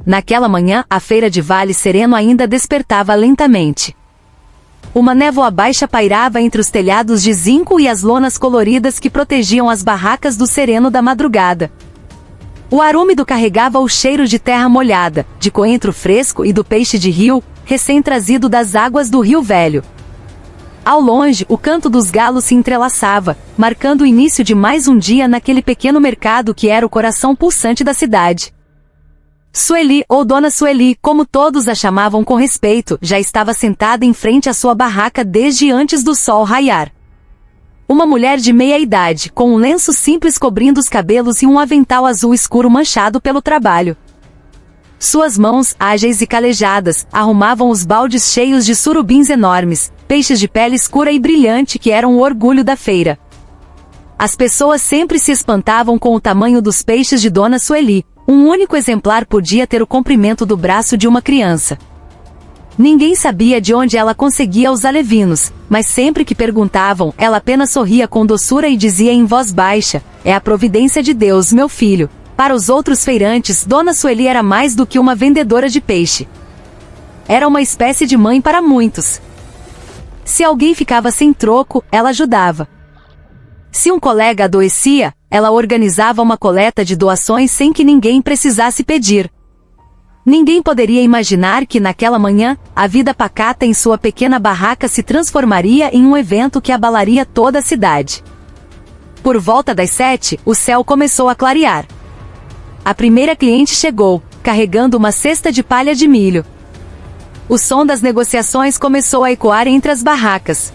Naquela manhã, a feira de Vale Sereno ainda despertava lentamente. Uma névoa baixa pairava entre os telhados de zinco e as lonas coloridas que protegiam as barracas do sereno da madrugada. O ar úmido carregava o cheiro de terra molhada, de coentro fresco e do peixe de rio, recém-trazido das águas do Rio Velho. Ao longe, o canto dos galos se entrelaçava, marcando o início de mais um dia naquele pequeno mercado que era o coração pulsante da cidade. Sueli, ou Dona Sueli, como todos a chamavam com respeito, já estava sentada em frente à sua barraca desde antes do sol raiar. Uma mulher de meia idade, com um lenço simples cobrindo os cabelos e um avental azul escuro manchado pelo trabalho. Suas mãos, ágeis e calejadas, arrumavam os baldes cheios de surubins enormes, peixes de pele escura e brilhante que eram o orgulho da feira. As pessoas sempre se espantavam com o tamanho dos peixes de Dona Sueli. Um único exemplar podia ter o comprimento do braço de uma criança. Ninguém sabia de onde ela conseguia os alevinos, mas sempre que perguntavam, ela apenas sorria com doçura e dizia em voz baixa: "É a providência de Deus, meu filho." Para os outros feirantes, Dona Sueli era mais do que uma vendedora de peixe. Era uma espécie de mãe para muitos. Se alguém ficava sem troco, ela ajudava. Se um colega adoecia, ela organizava uma coleta de doações sem que ninguém precisasse pedir. Ninguém poderia imaginar que naquela manhã, a vida pacata em sua pequena barraca se transformaria em um evento que abalaria toda a cidade. Por volta das 7, o céu começou a clarear. A primeira cliente chegou, carregando uma cesta de palha de milho. O som das negociações começou a ecoar entre as barracas.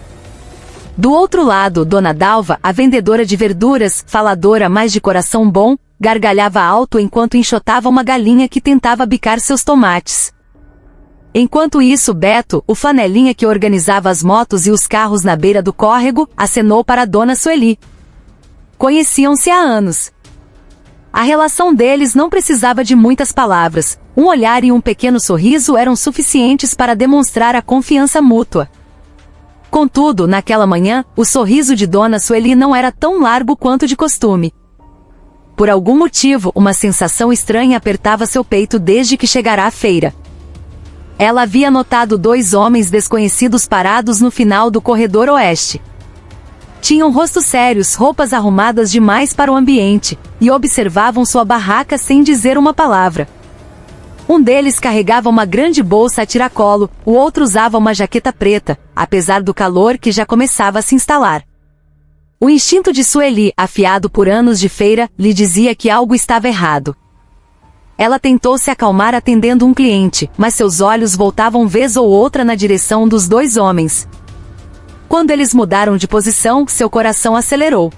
Do outro lado, Dona Dalva, a vendedora de verduras, faladora mas de coração bom, gargalhava alto enquanto enxotava uma galinha que tentava bicar seus tomates. Enquanto isso, Beto, o flanelinha que organizava as motos e os carros na beira do córrego, acenou para Dona Sueli. Conheciam-se há anos. A relação deles não precisava de muitas palavras. Um olhar e um pequeno sorriso eram suficientes para demonstrar a confiança mútua. Contudo, naquela manhã, o sorriso de Dona Sueli não era tão largo quanto de costume. Por algum motivo, uma sensação estranha apertava seu peito desde que chegara à feira. Ela havia notado 2 homens desconhecidos parados no final do corredor oeste. Tinham rostos sérios, roupas arrumadas demais para o ambiente, e observavam sua barraca sem dizer uma palavra. Um deles carregava uma grande bolsa a tiracolo, o outro usava uma jaqueta preta, apesar do calor que já começava a se instalar. O instinto de Sueli, afiado por anos de feira, lhe dizia que algo estava errado. Ela tentou se acalmar atendendo um cliente, mas seus olhos voltavam vez ou outra na direção dos 2 homens. Quando eles mudaram de posição, seu coração acelerou.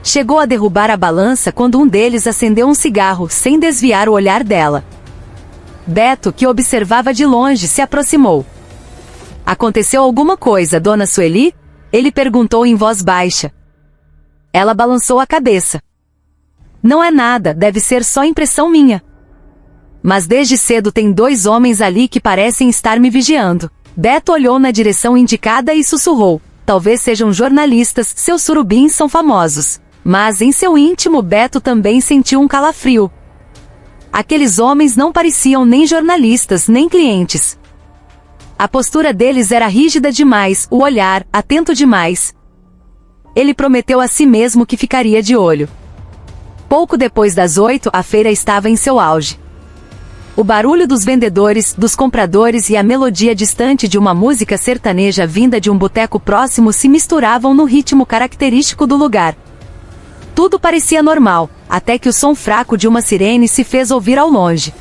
Chegou a derrubar a balança quando um deles acendeu um cigarro, sem desviar o olhar dela. Beto, que observava de longe, se aproximou. "Aconteceu alguma coisa, Dona Sueli?" Ele perguntou em voz baixa. Ela balançou a cabeça. "Não é nada, deve ser só impressão minha. Mas desde cedo tem 2 homens ali que parecem estar me vigiando." Beto olhou na direção indicada e sussurrou: "Talvez sejam jornalistas, seus surubins são famosos." Mas em seu íntimo, Beto também sentiu um calafrio. Aqueles homens não pareciam nem jornalistas, nem clientes. A postura deles era rígida demais, o olhar, atento demais. Ele prometeu a si mesmo que ficaria de olho. Pouco depois das 8, a feira estava em seu auge. O barulho dos vendedores, dos compradores e a melodia distante de uma música sertaneja vinda de um boteco próximo se misturavam no ritmo característico do lugar. Tudo parecia normal, até que o som fraco de uma sirene se fez ouvir ao longe.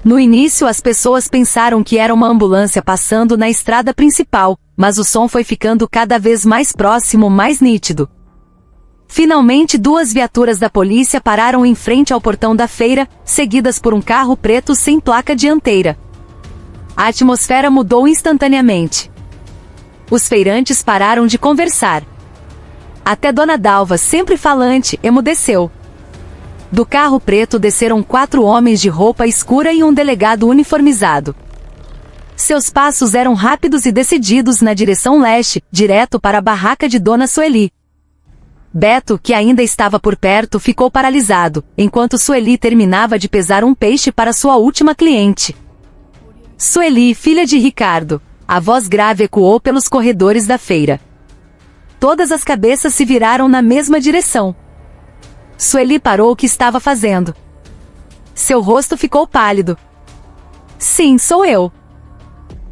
No início, as pessoas pensaram que era uma ambulância passando na estrada principal, mas o som foi ficando cada vez mais próximo, mais nítido. Finalmente, 2 viaturas da polícia pararam em frente ao portão da feira, seguidas por um carro preto sem placa dianteira. A atmosfera mudou instantaneamente. Os feirantes pararam de conversar. Até Dona Dalva, sempre falante, emudeceu. Do carro preto desceram 4 homens de roupa escura e um delegado uniformizado. Seus passos eram rápidos e decididos na direção leste, direto para a barraca de Dona Sueli. Beto, que ainda estava por perto, ficou paralisado, enquanto Sueli terminava de pesar um peixe para sua última cliente. Sueli, filha de Ricardo. A voz grave ecoou pelos corredores da feira. Todas as cabeças se viraram na mesma direção. Sueli parou o que estava fazendo. Seu rosto ficou pálido. Sim, sou eu.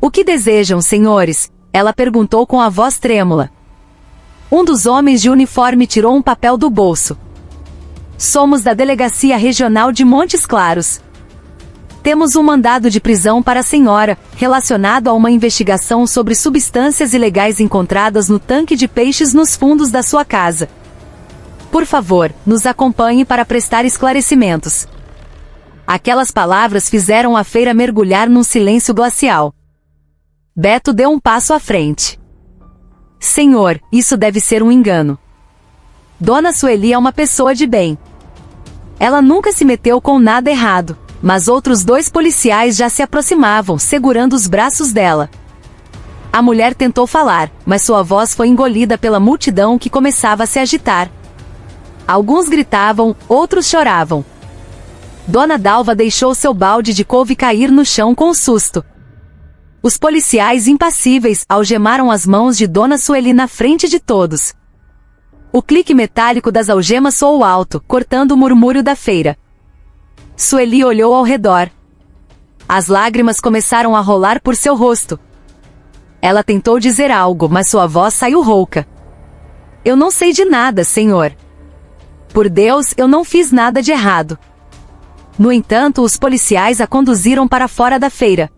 O que desejam, senhores? Ela perguntou com a voz trêmula. Um dos homens de uniforme tirou um papel do bolso. Somos da Delegacia Regional de Montes Claros. Temos um mandado de prisão para a senhora, relacionado a uma investigação sobre substâncias ilegais encontradas no tanque de peixes nos fundos da sua casa. Por favor, nos acompanhe para prestar esclarecimentos. Aquelas palavras fizeram a feira mergulhar num silêncio glacial. Beto deu um passo à frente. Senhor, isso deve ser um engano. Dona Sueli é uma pessoa de bem. Ela nunca se meteu com nada errado, mas outros 2 policiais já se aproximavam, segurando os braços dela. A mulher tentou falar, mas sua voz foi engolida pela multidão que começava a se agitar. Alguns gritavam, outros choravam. Dona Dalva deixou seu balde de couve cair no chão com susto. Os policiais impassíveis algemaram as mãos de Dona Sueli na frente de todos. O clique metálico das algemas soou alto, cortando o murmúrio da feira. Sueli olhou ao redor. As lágrimas começaram a rolar por seu rosto. Ela tentou dizer algo, mas sua voz saiu rouca. Eu não sei de nada, senhor. Por Deus, eu não fiz nada de errado. No entanto, os policiais a conduziram para fora da feira.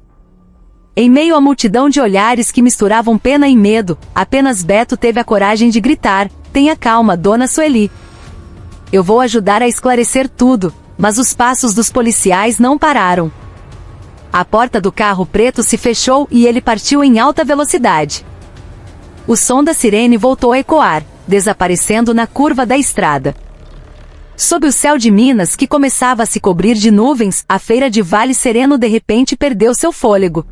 Em meio à multidão de olhares que misturavam pena e medo, apenas Beto teve a coragem de gritar: tenha calma, Dona Sueli. Eu vou ajudar a esclarecer tudo, mas os passos dos policiais não pararam. A porta do carro preto se fechou e ele partiu em alta velocidade. O som da sirene voltou a ecoar, desaparecendo na curva da estrada. Sob o céu de Minas que começava a se cobrir de nuvens, a feira de Vale Sereno de repente perdeu seu fôlego.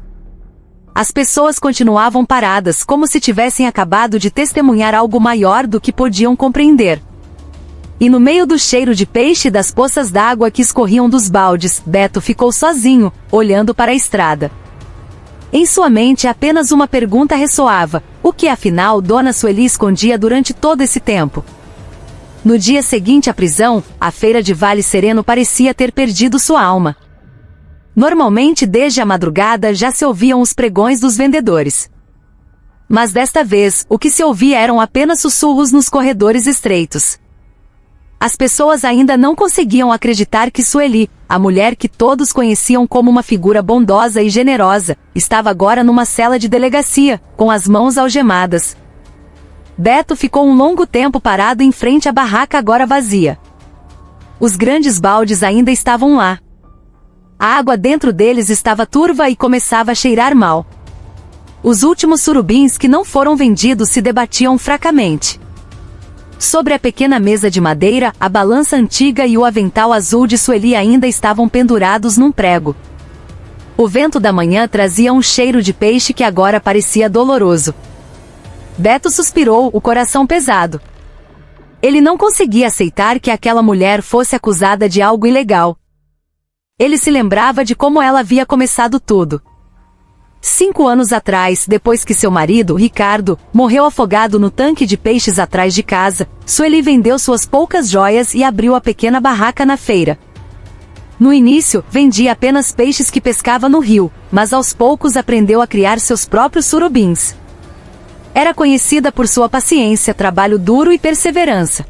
As pessoas continuavam paradas como se tivessem acabado de testemunhar algo maior do que podiam compreender. E no meio do cheiro de peixe e das poças d'água que escorriam dos baldes, Beto ficou sozinho, olhando para a estrada. Em sua mente apenas uma pergunta ressoava: o que afinal Dona Sueli escondia durante todo esse tempo? No dia seguinte à prisão, a feira de Vale Sereno parecia ter perdido sua alma. Normalmente desde a madrugada já se ouviam os pregões dos vendedores. Mas desta vez, o que se ouvia eram apenas sussurros nos corredores estreitos. As pessoas ainda não conseguiam acreditar que Sueli, a mulher que todos conheciam como uma figura bondosa e generosa, estava agora numa cela de delegacia, com as mãos algemadas. Beto ficou um longo tempo parado em frente à barraca agora vazia. Os grandes baldes ainda estavam lá. A água dentro deles estava turva e começava a cheirar mal. Os últimos surubins que não foram vendidos se debatiam fracamente. Sobre a pequena mesa de madeira, a balança antiga e o avental azul de Sueli ainda estavam pendurados num prego. O vento da manhã trazia um cheiro de peixe que agora parecia doloroso. Beto suspirou, o coração pesado. Ele não conseguia aceitar que aquela mulher fosse acusada de algo ilegal. Ele se lembrava de como ela havia começado tudo. 5 anos atrás, depois que seu marido, Ricardo, morreu afogado no tanque de peixes atrás de casa, Sueli vendeu suas poucas joias e abriu a pequena barraca na feira. No início, vendia apenas peixes que pescava no rio, mas aos poucos aprendeu a criar seus próprios surubins. Era conhecida por sua paciência, trabalho duro e perseverança.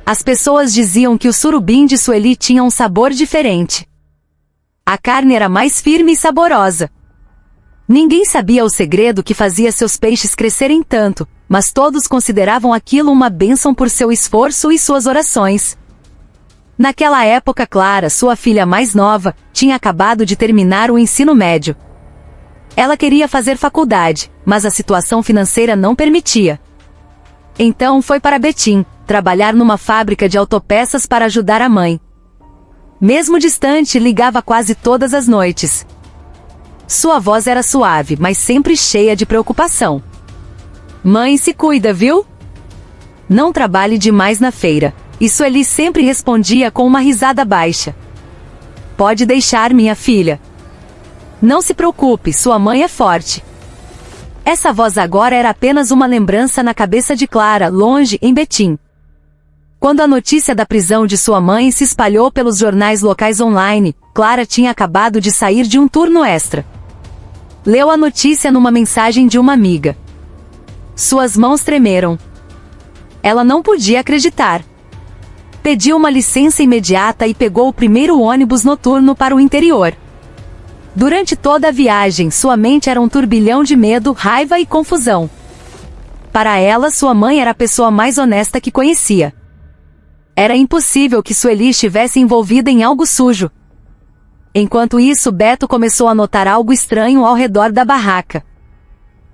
As pessoas diziam que o surubim de Sueli tinha um sabor diferente. A carne era mais firme e saborosa. Ninguém sabia o segredo que fazia seus peixes crescerem tanto, mas todos consideravam aquilo uma bênção por seu esforço e suas orações. Naquela época, Clara, sua filha mais nova, tinha acabado de terminar o ensino médio. Ela queria fazer faculdade, mas a situação financeira não permitia. Então foi para Betim, trabalhar numa fábrica de autopeças para ajudar a mãe. Mesmo distante, ligava quase todas as noites. Sua voz era suave, mas sempre cheia de preocupação. Mãe, se cuida, viu? Não trabalhe demais na feira. E Sueli sempre respondia com uma risada baixa. Pode deixar, minha filha. Não se preocupe, sua mãe é forte. Essa voz agora era apenas uma lembrança na cabeça de Clara, longe, em Betim. Quando a notícia da prisão de sua mãe se espalhou pelos jornais locais online, Clara tinha acabado de sair de um turno extra. Leu a notícia numa mensagem de uma amiga. Suas mãos tremeram. Ela não podia acreditar. Pediu uma licença imediata e pegou o primeiro ônibus noturno para o interior. Durante toda a viagem, sua mente era um turbilhão de medo, raiva e confusão. Para ela, sua mãe era a pessoa mais honesta que conhecia. Era impossível que Sueli estivesse envolvida em algo sujo. Enquanto isso, Beto começou a notar algo estranho ao redor da barraca.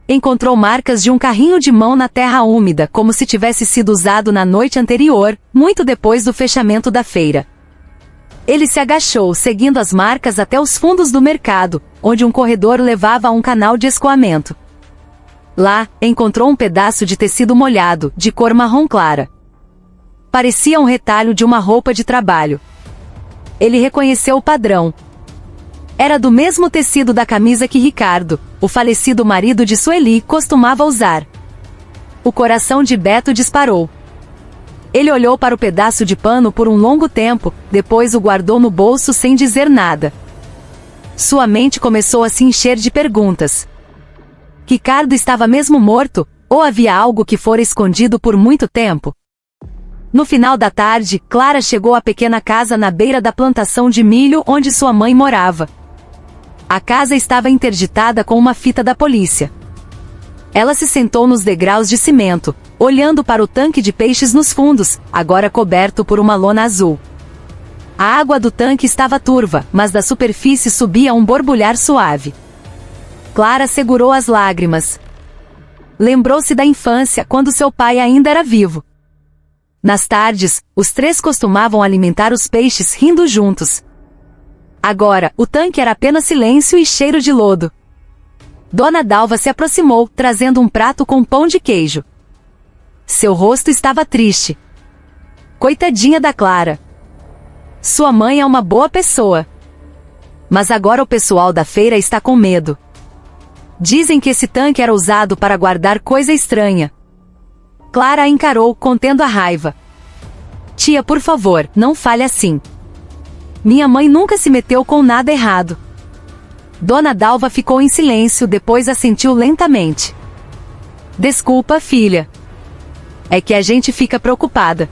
Encontrou marcas de um carrinho de mão na terra úmida, como se tivesse sido usado na noite anterior, muito depois do fechamento da feira. Ele se agachou, seguindo as marcas até os fundos do mercado, onde um corredor levava a um canal de escoamento. Lá, encontrou um pedaço de tecido molhado, de cor marrom clara. Parecia um retalho de uma roupa de trabalho. Ele reconheceu o padrão. Era do mesmo tecido da camisa que Ricardo, o falecido marido de Sueli, costumava usar. O coração de Beto disparou. Ele olhou para o pedaço de pano por um longo tempo, depois o guardou no bolso sem dizer nada. Sua mente começou a se encher de perguntas. Ricardo estava mesmo morto, ou havia algo que fora escondido por muito tempo? No final da tarde, Clara chegou à pequena casa na beira da plantação de milho onde sua mãe morava. A casa estava interditada com uma fita da polícia. Ela se sentou nos degraus de cimento, olhando para o tanque de peixes nos fundos, agora coberto por uma lona azul. A água do tanque estava turva, mas da superfície subia um borbulhar suave. Clara segurou as lágrimas. Lembrou-se da infância, quando seu pai ainda era vivo. Nas tardes, os três costumavam alimentar os peixes rindo juntos. Agora, o tanque era apenas silêncio e cheiro de lodo. Dona Dalva se aproximou, trazendo um prato com pão de queijo. Seu rosto estava triste. Coitadinha da Clara. Sua mãe é uma boa pessoa. Mas agora o pessoal da feira está com medo. Dizem que esse tanque era usado para guardar coisa estranha. Clara a encarou, contendo a raiva. Tia, por favor, não fale assim. Minha mãe nunca se meteu com nada errado. Dona Dalva ficou em silêncio, depois assentiu lentamente. Desculpa, filha. É que a gente fica preocupada.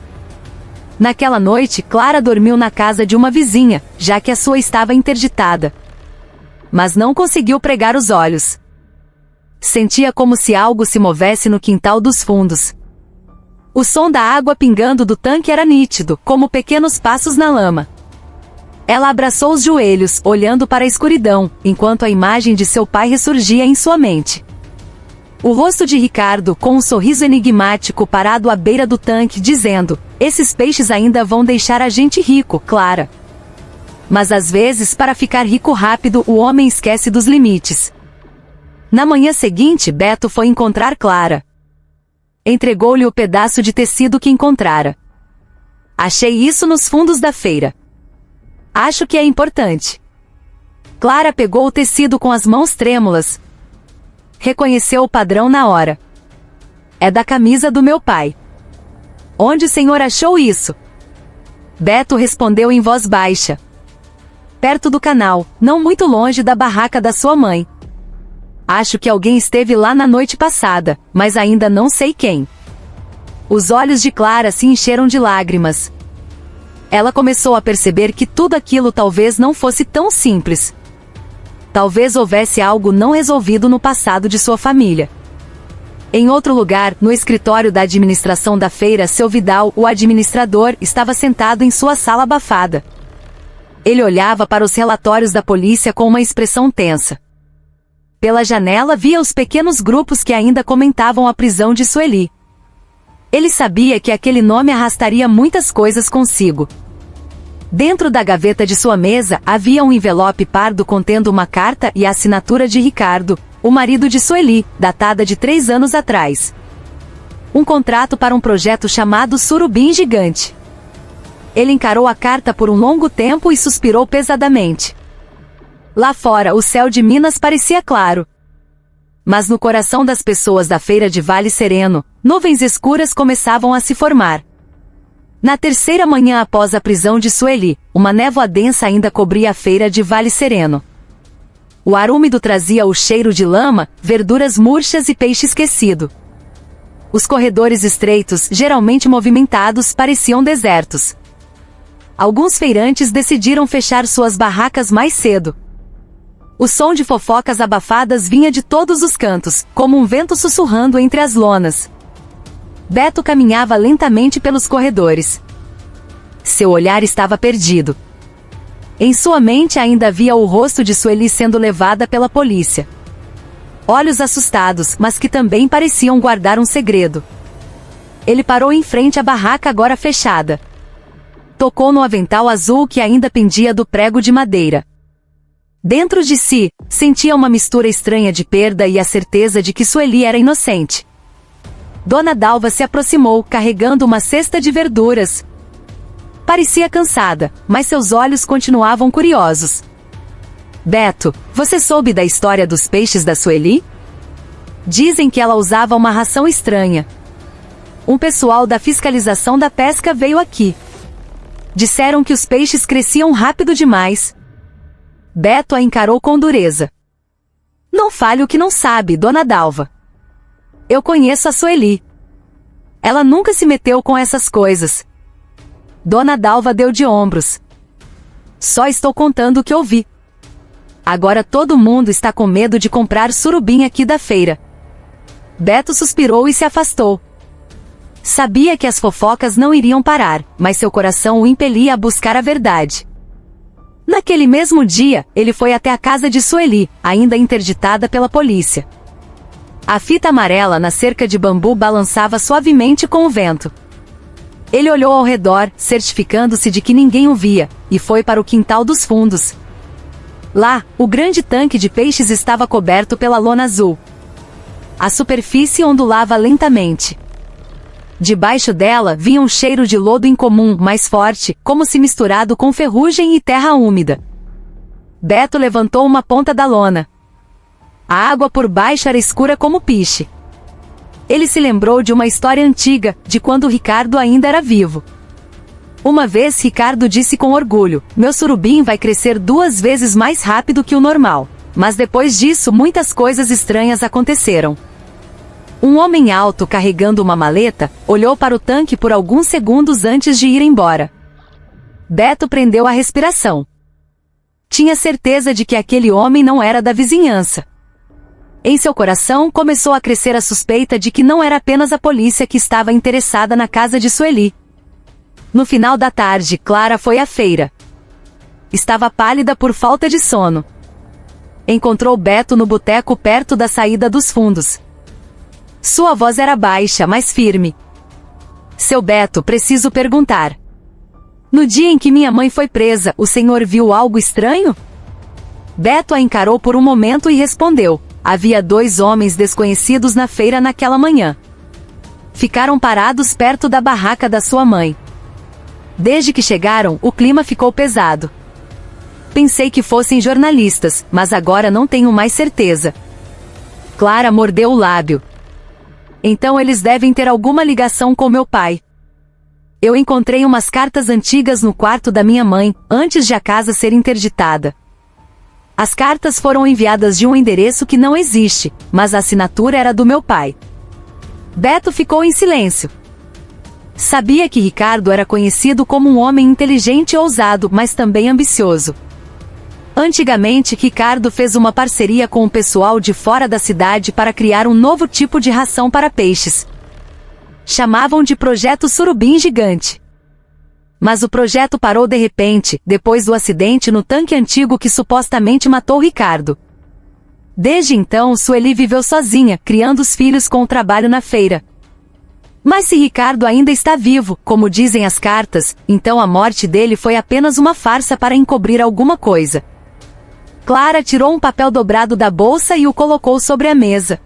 Naquela noite, Clara dormiu na casa de uma vizinha, já que a sua estava interditada. Mas não conseguiu pregar os olhos. Sentia como se algo se movesse no quintal dos fundos. O som da água pingando do tanque era nítido, como pequenos passos na lama. Ela abraçou os joelhos, olhando para a escuridão, enquanto a imagem de seu pai ressurgia em sua mente. O rosto de Ricardo, com um sorriso enigmático, parado à beira do tanque, dizendo: esses peixes ainda vão deixar a gente rico, Clara. Mas às vezes, para ficar rico rápido, o homem esquece dos limites. Na manhã seguinte, Beto foi encontrar Clara. Entregou-lhe o pedaço de tecido que encontrara. Achei isso nos fundos da feira. Acho que é importante. Clara pegou o tecido com as mãos trêmulas. Reconheceu o padrão na hora. É da camisa do meu pai. Onde o senhor achou isso? Beto respondeu em voz baixa. Perto do canal, não muito longe da barraca da sua mãe. Acho que alguém esteve lá na noite passada, mas ainda não sei quem. Os olhos de Clara se encheram de lágrimas. Ela começou a perceber que tudo aquilo talvez não fosse tão simples. Talvez houvesse algo não resolvido no passado de sua família. Em outro lugar, no escritório da administração da feira, seu Vidal, o administrador, estava sentado em sua sala abafada. Ele olhava para os relatórios da polícia com uma expressão tensa. Pela janela via os pequenos grupos que ainda comentavam a prisão de Sueli. Ele sabia que aquele nome arrastaria muitas coisas consigo. Dentro da gaveta de sua mesa havia um envelope pardo contendo uma carta e a assinatura de Ricardo, o marido de Sueli, datada de 3 anos atrás. Um contrato para um projeto chamado Surubim Gigante. Ele encarou a carta por um longo tempo e suspirou pesadamente. Lá fora, o céu de Minas parecia claro. Mas no coração das pessoas da feira de Vale Sereno, nuvens escuras começavam a se formar. Na terceira manhã após a prisão de Sueli, uma névoa densa ainda cobria a feira de Vale Sereno. O ar úmido trazia o cheiro de lama, verduras murchas e peixe esquecido. Os corredores estreitos, geralmente movimentados, pareciam desertos. Alguns feirantes decidiram fechar suas barracas mais cedo. O som de fofocas abafadas vinha de todos os cantos, como um vento sussurrando entre as lonas. Beto caminhava lentamente pelos corredores. Seu olhar estava perdido. Em sua mente ainda havia o rosto de Sueli sendo levada pela polícia. Olhos assustados, mas que também pareciam guardar um segredo. Ele parou em frente à barraca agora fechada. Tocou no avental azul que ainda pendia do prego de madeira. Dentro de si, sentia uma mistura estranha de perda e a certeza de que Sueli era inocente. Dona Dalva se aproximou, carregando uma cesta de verduras. Parecia cansada, mas seus olhos continuavam curiosos. Beto, você soube da história dos peixes da Sueli? Dizem que ela usava uma ração estranha. Um pessoal da fiscalização da pesca veio aqui. Disseram que os peixes cresciam rápido demais. Beto a encarou com dureza. Não fale o que não sabe, Dona Dalva. Eu conheço a Sueli. Ela nunca se meteu com essas coisas. Dona Dalva deu de ombros. Só estou contando o que ouvi. Agora todo mundo está com medo de comprar surubim aqui da feira. Beto suspirou e se afastou. Sabia que as fofocas não iriam parar, mas seu coração o impelia a buscar a verdade. Naquele mesmo dia, ele foi até a casa de Sueli, ainda interditada pela polícia. A fita amarela na cerca de bambu balançava suavemente com o vento. Ele olhou ao redor, certificando-se de que ninguém o via, e foi para o quintal dos fundos. Lá, o grande tanque de peixes estava coberto pela lona azul. A superfície ondulava lentamente. Debaixo dela vinha um cheiro de lodo incomum, mais forte, como se misturado com ferrugem e terra úmida. Beto levantou uma ponta da lona. A água por baixo era escura como piche. Ele se lembrou de uma história antiga, de quando Ricardo ainda era vivo. Uma vez Ricardo disse com orgulho, meu surubim vai crescer 2 vezes mais rápido que o normal. Mas depois disso muitas coisas estranhas aconteceram. Um homem alto carregando uma maleta, olhou para o tanque por alguns segundos antes de ir embora. Beto prendeu a respiração. Tinha certeza de que aquele homem não era da vizinhança. Em seu coração começou a crescer a suspeita de que não era apenas a polícia que estava interessada na casa de Sueli. No final da tarde, Clara foi à feira. Estava pálida por falta de sono. Encontrou Beto no boteco perto da saída dos fundos. Sua voz era baixa, mas firme. Seu Beto, preciso perguntar. No dia em que minha mãe foi presa, o senhor viu algo estranho? Beto a encarou por um momento e respondeu. Havia 2 homens desconhecidos na feira naquela manhã. Ficaram parados perto da barraca da sua mãe. Desde que chegaram, o clima ficou pesado. Pensei que fossem jornalistas, mas agora não tenho mais certeza. Clara mordeu o lábio. Então eles devem ter alguma ligação com meu pai. Eu encontrei umas cartas antigas no quarto da minha mãe, antes de a casa ser interditada. As cartas foram enviadas de um endereço que não existe, mas a assinatura era do meu pai. Beto ficou em silêncio. Sabia que Ricardo era conhecido como um homem inteligente e ousado, mas também ambicioso. Antigamente, Ricardo fez uma parceria com o pessoal de fora da cidade para criar um novo tipo de ração para peixes. Chamavam de Projeto Surubim Gigante. Mas o projeto parou de repente, depois do acidente no tanque antigo que supostamente matou Ricardo. Desde então, Sueli viveu sozinha, criando os filhos com o trabalho na feira. Mas se Ricardo ainda está vivo, como dizem as cartas, então a morte dele foi apenas uma farsa para encobrir alguma coisa. Clara tirou um papel dobrado da bolsa e o colocou sobre a mesa.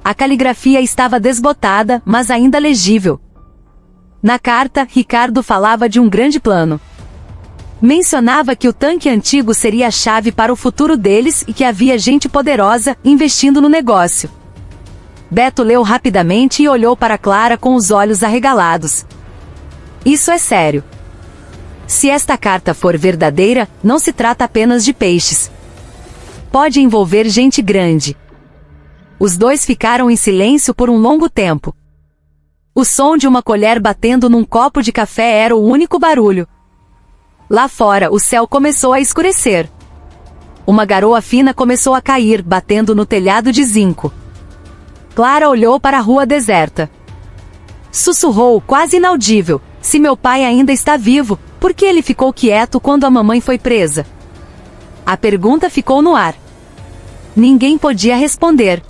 A caligrafia estava desbotada, mas ainda legível. Na carta, Ricardo falava de um grande plano. Mencionava que o tanque antigo seria a chave para o futuro deles e que havia gente poderosa investindo no negócio. Beto leu rapidamente e olhou para Clara com os olhos arregalados. Isso é sério. Se esta carta for verdadeira, não se trata apenas de peixes. Pode envolver gente grande. Os dois ficaram em silêncio por um longo tempo. O som de uma colher batendo num copo de café era o único barulho. Lá fora, o céu começou a escurecer. Uma garoa fina começou a cair, batendo no telhado de zinco. Clara olhou para a rua deserta. Sussurrou, quase inaudível: se meu pai ainda está vivo, por que ele ficou quieto quando a mamãe foi presa? A pergunta ficou no ar. Ninguém podia responder.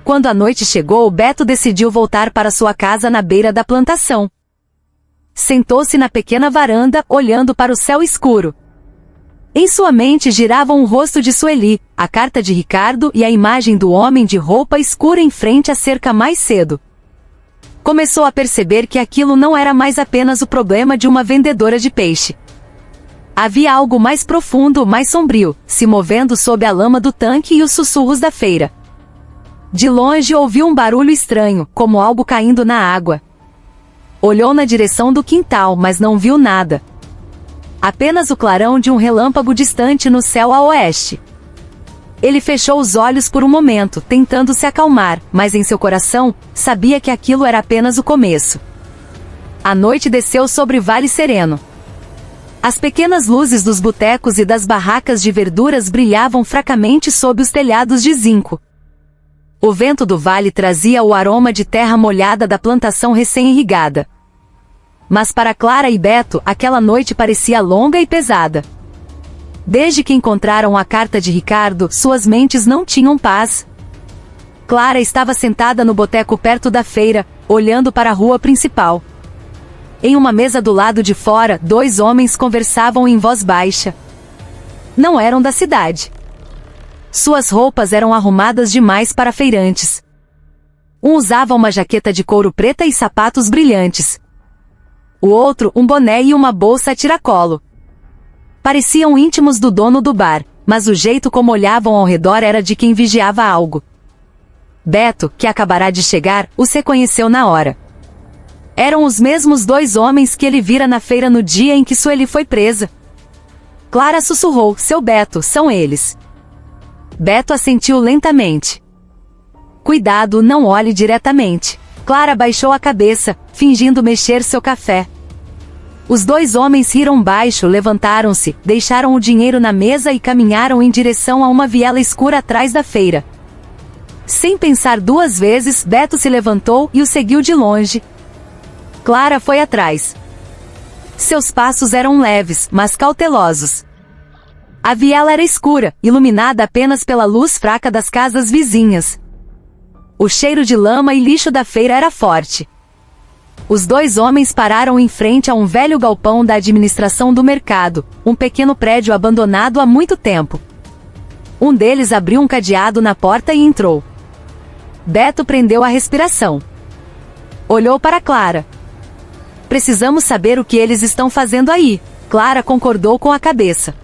Quando a noite chegou, Beto decidiu voltar para sua casa na beira da plantação. Sentou-se na pequena varanda, olhando para o céu escuro. Em sua mente giravam o rosto de Sueli, a carta de Ricardo e a imagem do homem de roupa escura em frente à cerca mais cedo. Começou a perceber que aquilo não era mais apenas o problema de uma vendedora de peixe. Havia algo mais profundo, mais sombrio, se movendo sob a lama do tanque e os sussurros da feira. De longe ouviu um barulho estranho, como algo caindo na água. Olhou na direção do quintal, mas não viu nada. Apenas o clarão de um relâmpago distante no céu a oeste. Ele fechou os olhos por um momento, tentando se acalmar, mas em seu coração, sabia que aquilo era apenas o começo. A noite desceu sobre o Vale Sereno. As pequenas luzes dos botecos e das barracas de verduras brilhavam fracamente sob os telhados de zinco. O vento do vale trazia o aroma de terra molhada da plantação recém-irrigada. Mas para Clara e Beto, aquela noite parecia longa e pesada. Desde que encontraram a carta de Ricardo, suas mentes não tinham paz. Clara estava sentada no boteco perto da feira, olhando para a rua principal. Em uma mesa do lado de fora, dois homens conversavam em voz baixa. Não eram da cidade. Suas roupas eram arrumadas demais para feirantes. Um usava uma jaqueta de couro preta e sapatos brilhantes. O outro, um boné e uma bolsa a tiracolo. Pareciam íntimos do dono do bar, mas o jeito como olhavam ao redor era de quem vigiava algo. Beto, que acabará de chegar, os reconheceu na hora. Eram os mesmos dois homens que ele vira na feira no dia em que Sueli foi presa. Clara sussurrou: seu Beto, são eles. Beto assentiu lentamente. Cuidado, não olhe diretamente. Clara baixou a cabeça, fingindo mexer seu café. Os dois homens riram baixo, levantaram-se, deixaram o dinheiro na mesa e caminharam em direção a uma viela escura atrás da feira. Sem pensar duas vezes, Beto se levantou e o seguiu de longe. Clara foi atrás. Seus passos eram leves, mas cautelosos. A viela era escura, iluminada apenas pela luz fraca das casas vizinhas. O cheiro de lama e lixo da feira era forte. Os dois homens pararam em frente a um velho galpão da administração do mercado, um pequeno prédio abandonado há muito tempo. Um deles abriu um cadeado na porta e entrou. Beto prendeu a respiração. Olhou para Clara. Precisamos saber o que eles estão fazendo aí. Clara concordou com a cabeça.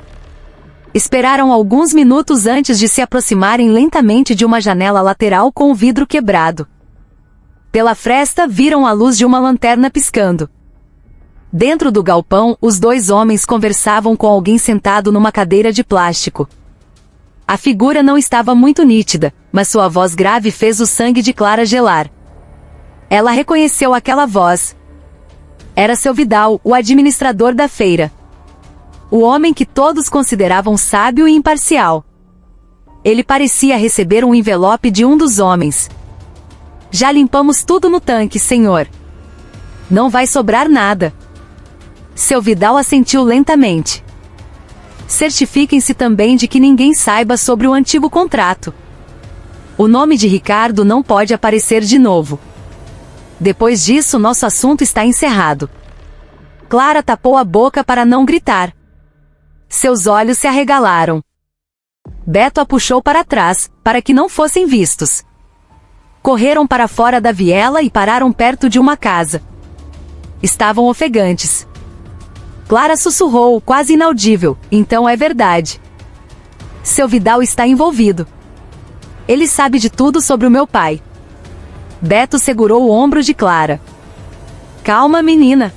Esperaram alguns minutos antes de se aproximarem lentamente de uma janela lateral com o vidro quebrado. Pela fresta viram a luz de uma lanterna piscando. Dentro do galpão, os dois homens conversavam com alguém sentado numa cadeira de plástico. A figura não estava muito nítida, mas sua voz grave fez o sangue de Clara gelar. Ela reconheceu aquela voz. Era seu Vidal, o administrador da feira. O homem que todos consideravam sábio e imparcial. Ele parecia receber um envelope de um dos homens. Já limpamos tudo no tanque, senhor. Não vai sobrar nada. Seu Vidal assentiu lentamente. Certifiquem-se também de que ninguém saiba sobre o antigo contrato. O nome de Ricardo não pode aparecer de novo. Depois disso, nosso assunto está encerrado. Clara tapou a boca para não gritar. Seus olhos se arregalaram. Beto a puxou para trás, para que não fossem vistos. Correram para fora da viela e pararam perto de uma casa. Estavam ofegantes. Clara sussurrou, quase inaudível, então é verdade. Seu Vidal está envolvido. Ele sabe de tudo sobre o meu pai. Beto segurou o ombro de Clara. Calma, menina.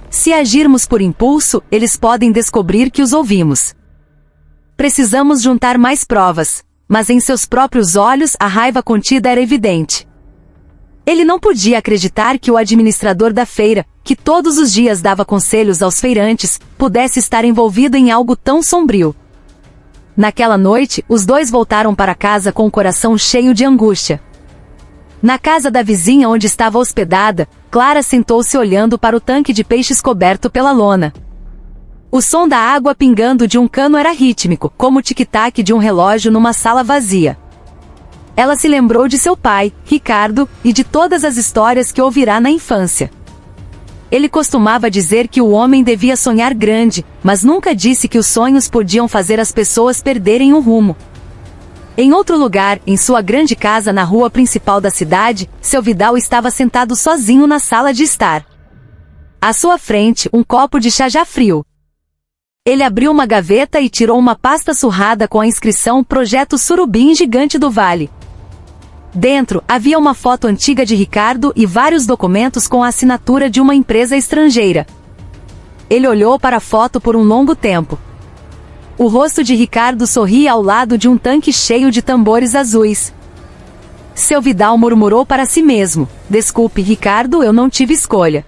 Se agirmos por impulso, eles podem descobrir que os ouvimos. Precisamos juntar mais provas, mas em seus próprios olhos a raiva contida era evidente. Ele não podia acreditar que o administrador da feira, que todos os dias dava conselhos aos feirantes, pudesse estar envolvido em algo tão sombrio. Naquela noite, os dois voltaram para casa com o coração cheio de angústia. Na casa da vizinha onde estava hospedada, Clara sentou-se olhando para o tanque de peixes coberto pela lona. O som da água pingando de um cano era rítmico, como o tic-tac de um relógio numa sala vazia. Ela se lembrou de seu pai, Ricardo, e de todas as histórias que ouvirá na infância. Ele costumava dizer que o homem devia sonhar grande, mas nunca disse que os sonhos podiam fazer as pessoas perderem o rumo. Em outro lugar, em sua grande casa na rua principal da cidade, seu Vidal estava sentado sozinho na sala de estar. À sua frente, um copo de chá já frio. Ele abriu uma gaveta e tirou uma pasta surrada com a inscrição Projeto Surubim Gigante do Vale. Dentro, havia uma foto antiga de Ricardo e vários documentos com a assinatura de uma empresa estrangeira. Ele olhou para a foto por um longo tempo. O rosto de Ricardo sorria ao lado de um tanque cheio de tambores azuis. Seu Vidal murmurou para si mesmo: desculpe, Ricardo, eu não tive escolha.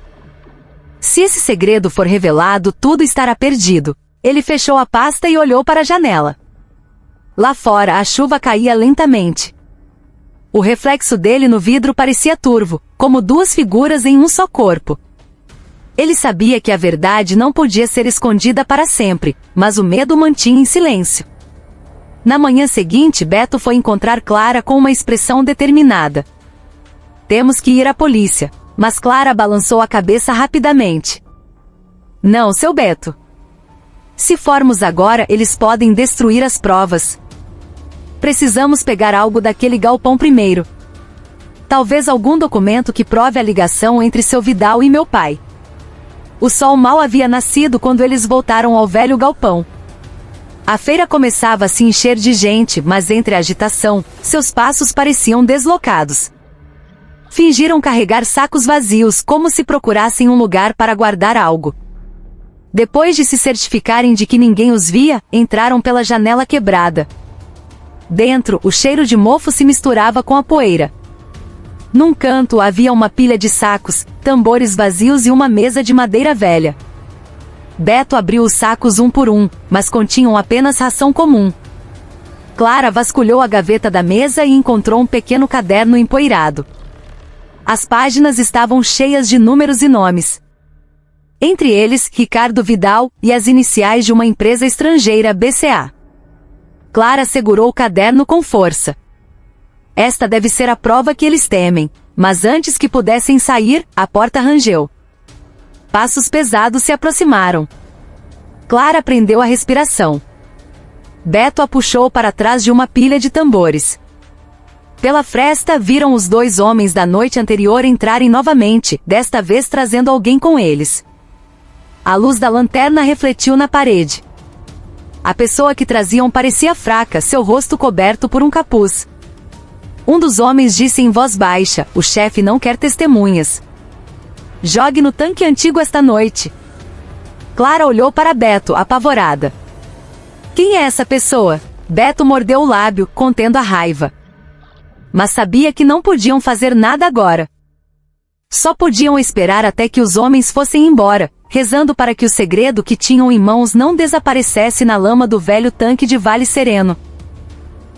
Se esse segredo for revelado, tudo estará perdido. Ele fechou a pasta e olhou para a janela. Lá fora, a chuva caía lentamente. O reflexo dele no vidro parecia turvo, como duas figuras em um só corpo. Ele sabia que a verdade não podia ser escondida para sempre, mas o medo o mantinha em silêncio. Na manhã seguinte, Beto foi encontrar Clara com uma expressão determinada. Temos que ir à polícia, mas Clara balançou a cabeça rapidamente. Não, seu Beto. Se formos agora, eles podem destruir as provas. Precisamos pegar algo daquele galpão primeiro. Talvez algum documento que prove a ligação entre seu Vidal e meu pai. O sol mal havia nascido quando eles voltaram ao velho galpão. A feira começava a se encher de gente, mas entre a agitação, seus passos pareciam deslocados. Fingiram carregar sacos vazios, como se procurassem um lugar para guardar algo. Depois de se certificarem de que ninguém os via, entraram pela janela quebrada. Dentro, o cheiro de mofo se misturava com a poeira. Num canto havia uma pilha de sacos, tambores vazios e uma mesa de madeira velha. Beto abriu os sacos um por um, mas continham apenas ração comum. Clara vasculhou a gaveta da mesa e encontrou um pequeno caderno empoeirado. As páginas estavam cheias de números e nomes. Entre eles, Ricardo Vidal, e as iniciais de uma empresa estrangeira, BCA. Clara segurou o caderno com força. Esta deve ser a prova que eles temem, mas antes que pudessem sair, a porta rangeu. Passos pesados se aproximaram. Clara prendeu a respiração. Beto a puxou para trás de uma pilha de tambores. Pela fresta viram os dois homens da noite anterior entrarem novamente, desta vez trazendo alguém com eles. A luz da lanterna refletiu na parede. A pessoa que traziam parecia fraca, seu rosto coberto por um capuz. Um dos homens disse em voz baixa: o chefe não quer testemunhas. Jogue no tanque antigo esta noite. Clara olhou para Beto, apavorada. Quem é essa pessoa? Beto mordeu o lábio, contendo a raiva. Mas sabia que não podiam fazer nada agora. Só podiam esperar até que os homens fossem embora, rezando para que o segredo que tinham em mãos não desaparecesse na lama do velho tanque de Vale Sereno.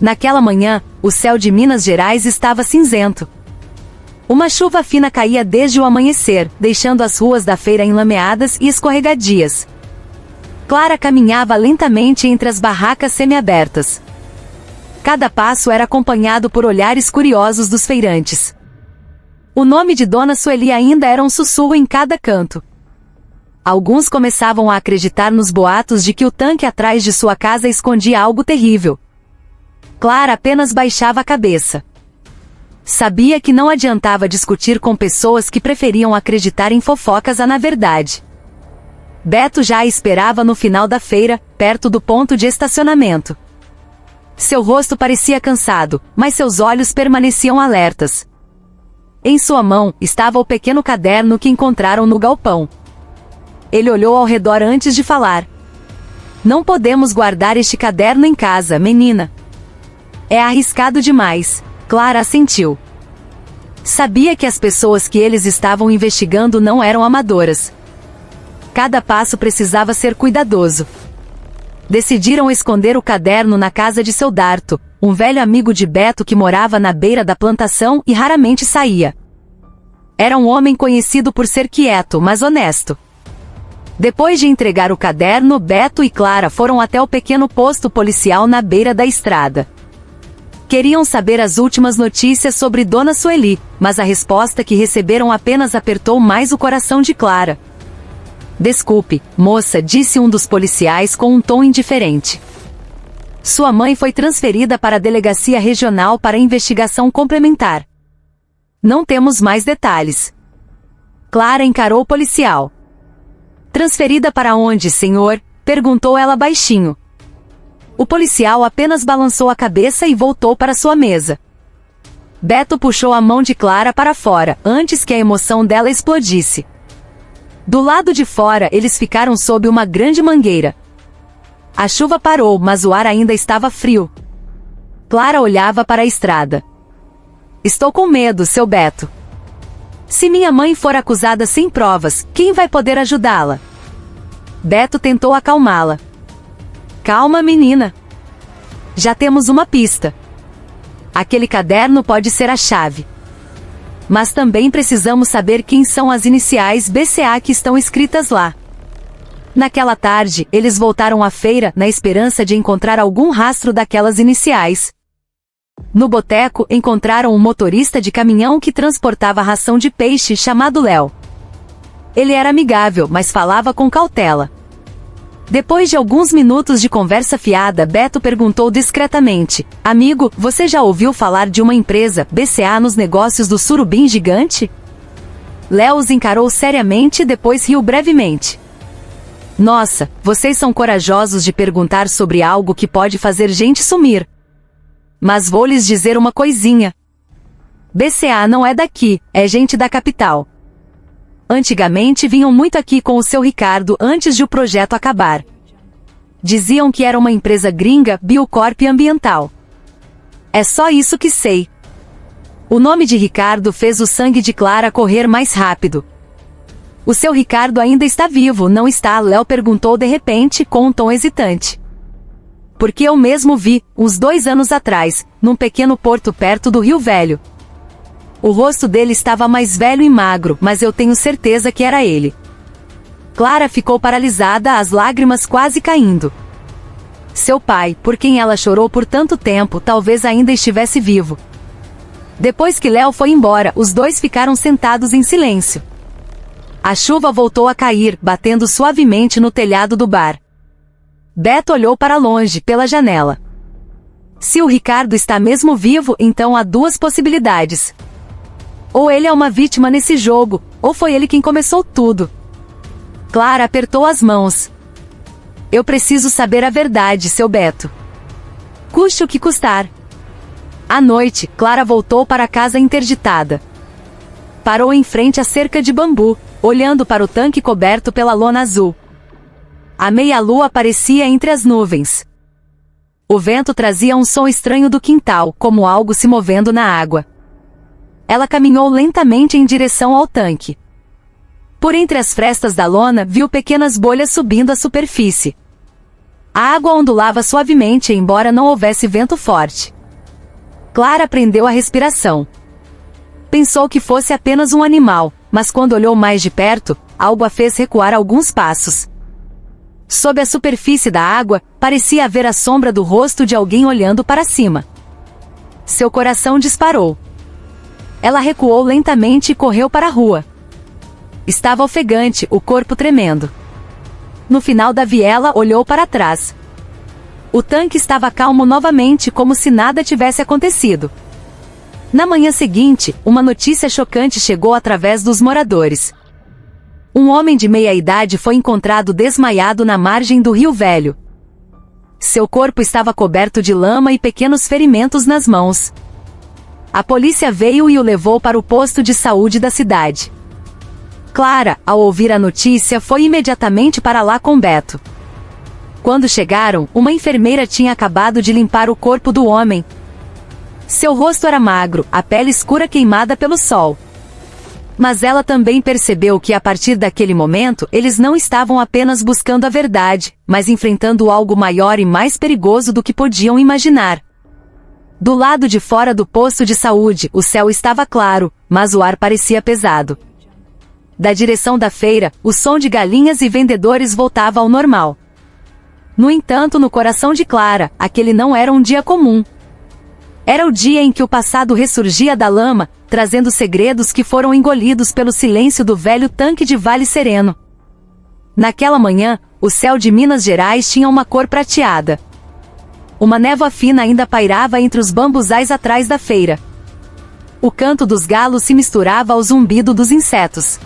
Naquela manhã, o céu de Minas Gerais estava cinzento. Uma chuva fina caía desde o amanhecer, deixando as ruas da feira enlameadas e escorregadias. Clara caminhava lentamente entre as barracas semiabertas. Cada passo era acompanhado por olhares curiosos dos feirantes. O nome de Dona Sueli ainda era um sussurro em cada canto. Alguns começavam a acreditar nos boatos de que o tanque atrás de sua casa escondia algo terrível. Clara apenas baixava a cabeça. Sabia que não adiantava discutir com pessoas que preferiam acreditar em fofocas na verdade. Beto já a esperava no final da feira, perto do ponto de estacionamento. Seu rosto parecia cansado, mas seus olhos permaneciam alertas. Em sua mão, estava o pequeno caderno que encontraram no galpão. Ele olhou ao redor antes de falar. Não podemos guardar este caderno em casa, menina. É arriscado demais. Clara assentiu. Sabia que as pessoas que eles estavam investigando não eram amadoras. Cada passo precisava ser cuidadoso. Decidiram esconder o caderno na casa de seu Darto, um velho amigo de Beto que morava na beira da plantação e raramente saía. Era um homem conhecido por ser quieto, mas honesto. Depois de entregar o caderno, Beto e Clara foram até o pequeno posto policial na beira da estrada. Queriam saber as últimas notícias sobre Dona Sueli, mas a resposta que receberam apenas apertou mais o coração de Clara. Desculpe, moça, disse um dos policiais com um tom indiferente. Sua mãe foi transferida para a delegacia regional para investigação complementar. Não temos mais detalhes. Clara encarou o policial. Transferida para onde, senhor? Perguntou ela baixinho. O policial apenas balançou a cabeça e voltou para sua mesa. Beto puxou a mão de Clara para fora, antes que a emoção dela explodisse. Do lado de fora eles ficaram sob uma grande mangueira. A chuva parou, mas o ar ainda estava frio. Clara olhava para a estrada. Estou com medo, seu Beto. Se minha mãe for acusada sem provas, quem vai poder ajudá-la? Beto tentou acalmá-la. Calma, menina. Já temos uma pista. Aquele caderno pode ser a chave. Mas também precisamos saber quem são as iniciais BCA que estão escritas lá. Naquela tarde, eles voltaram à feira na esperança de encontrar algum rastro daquelas iniciais. No boteco, encontraram um motorista de caminhão que transportava ração de peixe chamado Léo. Ele era amigável, mas falava com cautela. Depois de alguns minutos de conversa fiada, Beto perguntou discretamente: Amigo, você já ouviu falar de uma empresa, BCA, nos negócios do surubim gigante? Léo os encarou seriamente e depois riu brevemente. Nossa, vocês são corajosos de perguntar sobre algo que pode fazer gente sumir. Mas vou lhes dizer uma coisinha. BCA não é daqui, é gente da capital. Antigamente vinham muito aqui com o seu Ricardo antes de o projeto acabar. Diziam que era uma empresa gringa, Biocorp Ambiental. É só isso que sei. O nome de Ricardo fez o sangue de Clara correr mais rápido. O seu Ricardo ainda está vivo, não está? Léo perguntou de repente, com um tom hesitante. Porque eu mesmo vi, uns 2 anos atrás, num pequeno porto perto do Rio Velho. O rosto dele estava mais velho e magro, mas eu tenho certeza que era ele. Clara ficou paralisada, as lágrimas quase caindo. Seu pai, por quem ela chorou por tanto tempo, talvez ainda estivesse vivo. Depois que Léo foi embora, os dois ficaram sentados em silêncio. A chuva voltou a cair, batendo suavemente no telhado do bar. Beto olhou para longe, pela janela. Se o Ricardo está mesmo vivo, então há 2 possibilidades. Ou ele é uma vítima nesse jogo, ou foi ele quem começou tudo. Clara apertou as mãos. Eu preciso saber a verdade, seu Beto. Custe o que custar. À noite, Clara voltou para a casa interditada. Parou em frente à cerca de bambu, olhando para o tanque coberto pela lona azul. A meia-lua aparecia entre as nuvens. O vento trazia um som estranho do quintal, como algo se movendo na água. Ela caminhou lentamente em direção ao tanque. Por entre as frestas da lona, viu pequenas bolhas subindo à superfície. A água ondulava suavemente, embora não houvesse vento forte. Clara prendeu a respiração. Pensou que fosse apenas um animal, mas quando olhou mais de perto, algo a fez recuar alguns passos. Sob a superfície da água, parecia haver a sombra do rosto de alguém olhando para cima. Seu coração disparou. Ela recuou lentamente e correu para a rua. Estava ofegante, o corpo tremendo. No final da viela, olhou para trás. O tanque estava calmo novamente, como se nada tivesse acontecido. Na manhã seguinte, uma notícia chocante chegou através dos moradores. Um homem de meia-idade foi encontrado desmaiado na margem do Rio Velho. Seu corpo estava coberto de lama e pequenos ferimentos nas mãos. A polícia veio e o levou para o posto de saúde da cidade. Clara, ao ouvir a notícia, foi imediatamente para lá com Beto. Quando chegaram, uma enfermeira tinha acabado de limpar o corpo do homem. Seu rosto era magro, a pele escura queimada pelo sol. Mas ela também percebeu que a partir daquele momento eles não estavam apenas buscando a verdade, mas enfrentando algo maior e mais perigoso do que podiam imaginar. Do lado de fora do posto de saúde, o céu estava claro, mas o ar parecia pesado. Da direção da feira, o som de galinhas e vendedores voltava ao normal. No entanto, no coração de Clara, aquele não era um dia comum. Era o dia em que o passado ressurgia da lama, trazendo segredos que foram engolidos pelo silêncio do velho tanque de Vale Sereno. Naquela manhã, o céu de Minas Gerais tinha uma cor prateada. Uma névoa fina ainda pairava entre os bambuzais atrás da feira. O canto dos galos se misturava ao zumbido dos insetos.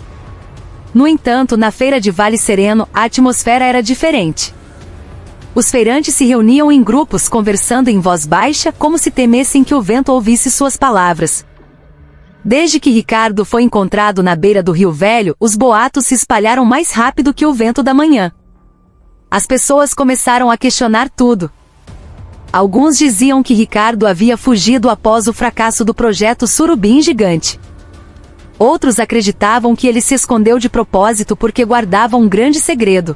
No entanto, na feira de Vale Sereno, a atmosfera era diferente. Os feirantes se reuniam em grupos conversando em voz baixa como se temessem que o vento ouvisse suas palavras. Desde que Ricardo foi encontrado na beira do Rio Velho, os boatos se espalharam mais rápido que o vento da manhã. As pessoas começaram a questionar tudo. Alguns diziam que Ricardo havia fugido após o fracasso do projeto Surubim Gigante. Outros acreditavam que ele se escondeu de propósito porque guardava um grande segredo.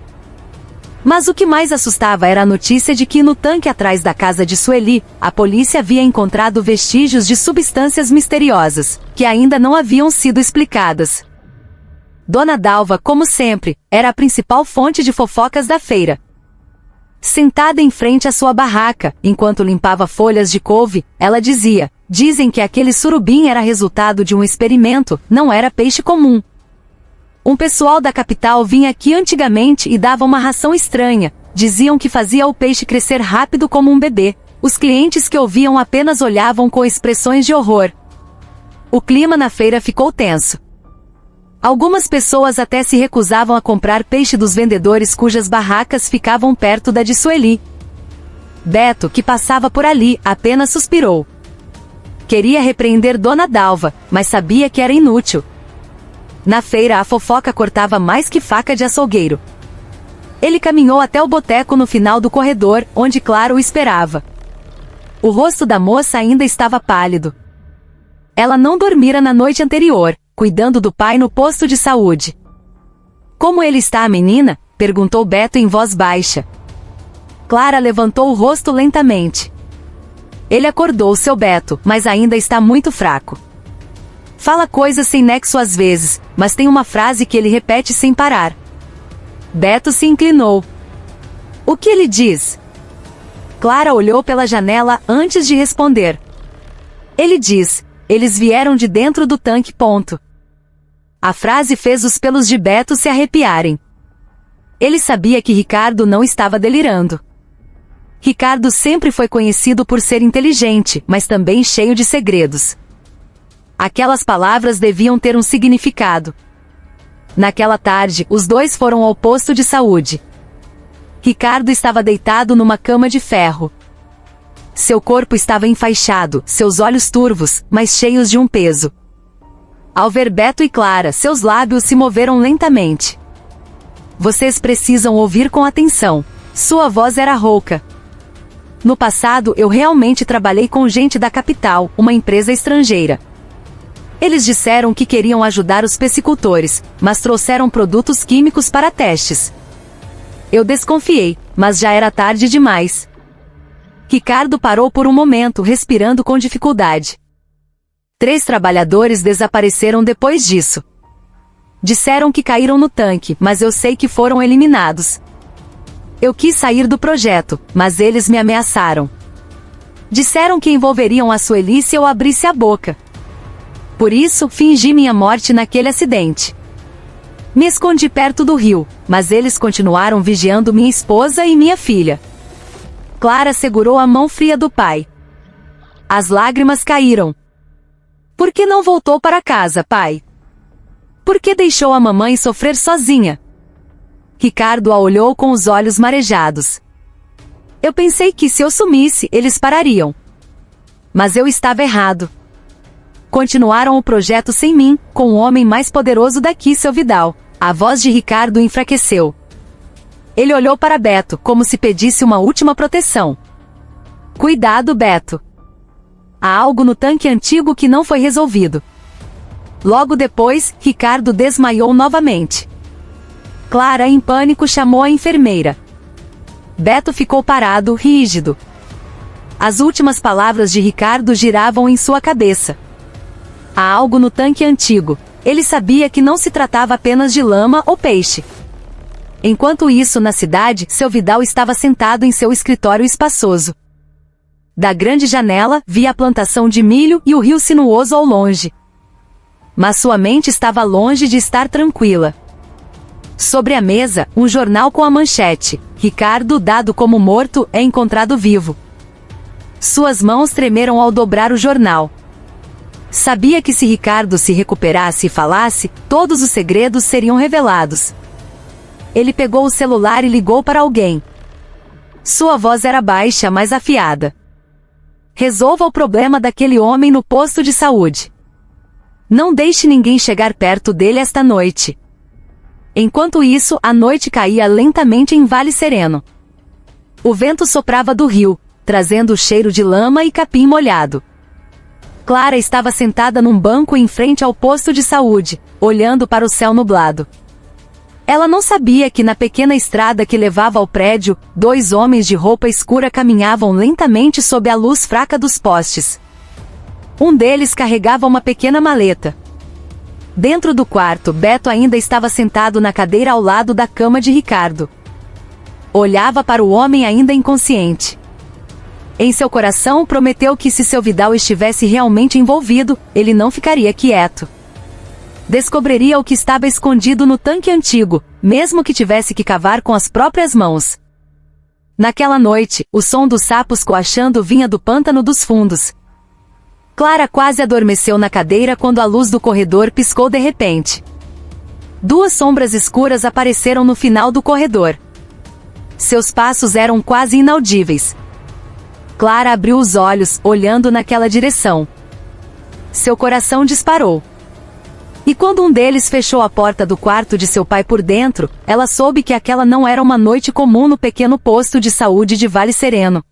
Mas o que mais assustava era a notícia de que no tanque atrás da casa de Sueli, a polícia havia encontrado vestígios de substâncias misteriosas, que ainda não haviam sido explicadas. Dona Dalva, como sempre, era a principal fonte de fofocas da feira. Sentada em frente à sua barraca, enquanto limpava folhas de couve, ela dizia: "Dizem que aquele surubim era resultado de um experimento, não era peixe comum. Um pessoal da capital vinha aqui antigamente e dava uma ração estranha. Diziam que fazia o peixe crescer rápido como um bebê. Os clientes que ouviam apenas olhavam com expressões de horror." O clima na feira ficou tenso. Algumas pessoas até se recusavam a comprar peixe dos vendedores cujas barracas ficavam perto da de Sueli. Beto, que passava por ali, apenas suspirou. Queria repreender Dona Dalva, mas sabia que era inútil. Na feira a fofoca cortava mais que faca de açougueiro. Ele caminhou até o boteco no final do corredor, onde Clara o esperava. O rosto da moça ainda estava pálido. Ela não dormira na noite anterior, cuidando do pai no posto de saúde. "Como ele está, menina?" perguntou Beto em voz baixa. Clara levantou o rosto lentamente. "Ele acordou, seu Beto, mas ainda está muito fraco. Fala coisas sem nexo às vezes, mas tem uma frase que ele repete sem parar." Beto se inclinou. "O que ele diz?" Clara olhou pela janela antes de responder. "Ele diz: eles vieram de dentro do tanque. Ponto." A frase fez os pelos de Beto se arrepiarem. Ele sabia que Ricardo não estava delirando. Ricardo sempre foi conhecido por ser inteligente, mas também cheio de segredos. Aquelas palavras deviam ter um significado. Naquela tarde, os dois foram ao posto de saúde. Ricardo estava deitado numa cama de ferro. Seu corpo estava enfaixado, seus olhos turvos, mas cheios de um peso. Ao ver Beto e Clara, seus lábios se moveram lentamente. "Vocês precisam ouvir com atenção." Sua voz era rouca. "No passado eu realmente trabalhei com gente da capital, uma empresa estrangeira. Eles disseram que queriam ajudar os piscicultores, mas trouxeram produtos químicos para testes. Eu desconfiei, mas já era tarde demais." Ricardo parou por um momento, respirando com dificuldade. 3 trabalhadores desapareceram depois disso. Disseram que caíram no tanque, mas eu sei que foram eliminados. Eu quis sair do projeto, mas eles me ameaçaram. Disseram que envolveriam a Sueli se eu abrisse a boca. Por isso, fingi minha morte naquele acidente. Me escondi perto do rio, mas eles continuaram vigiando minha esposa e minha filha. Clara segurou a mão fria do pai. As lágrimas caíram. Por que não voltou para casa, pai? Por que deixou a mamãe sofrer sozinha? Ricardo a olhou com os olhos marejados. Eu pensei que se eu sumisse, eles parariam. Mas eu estava errado. Continuaram o projeto sem mim, com o homem mais poderoso daqui, seu Vidal. A voz de Ricardo enfraqueceu. Ele olhou para Beto, como se pedisse uma última proteção. Cuidado, Beto. Há algo no tanque antigo que não foi resolvido. Logo depois, Ricardo desmaiou novamente. Clara, em pânico, chamou a enfermeira. Beto ficou parado, rígido. As últimas palavras de Ricardo giravam em sua cabeça. Há algo no tanque antigo. Ele sabia que não se tratava apenas de lama ou peixe. Enquanto isso, na cidade, seu Vidal estava sentado em seu escritório espaçoso. Da grande janela, via a plantação de milho e o rio sinuoso ao longe. Mas sua mente estava longe de estar tranquila. Sobre a mesa, um jornal com a manchete: Ricardo, dado como morto, é encontrado vivo. Suas mãos tremeram ao dobrar o jornal. Sabia que se Ricardo se recuperasse e falasse, todos os segredos seriam revelados. Ele pegou o celular e ligou para alguém. Sua voz era baixa, mas afiada. Resolva o problema daquele homem no posto de saúde. Não deixe ninguém chegar perto dele esta noite. Enquanto isso, a noite caía lentamente em Vale Sereno. O vento soprava do rio, trazendo o cheiro de lama e capim molhado. Clara estava sentada num banco em frente ao posto de saúde, olhando para o céu nublado. Ela não sabia que na pequena estrada que levava ao prédio, dois homens de roupa escura caminhavam lentamente sob a luz fraca dos postes. Um deles carregava uma pequena maleta. Dentro do quarto, Beto ainda estava sentado na cadeira ao lado da cama de Ricardo. Olhava para o homem ainda inconsciente. Em seu coração, prometeu que se seu Vidal estivesse realmente envolvido, ele não ficaria quieto. Descobriria o que estava escondido no tanque antigo, mesmo que tivesse que cavar com as próprias mãos. Naquela noite, o som dos sapos coachando vinha do pântano dos fundos. Clara quase adormeceu na cadeira quando a luz do corredor piscou de repente. Duas sombras escuras apareceram no final do corredor. Seus passos eram quase inaudíveis. Clara abriu os olhos, olhando naquela direção. Seu coração disparou. E quando um deles fechou a porta do quarto de seu pai por dentro, ela soube que aquela não era uma noite comum no pequeno posto de saúde de Vale Sereno.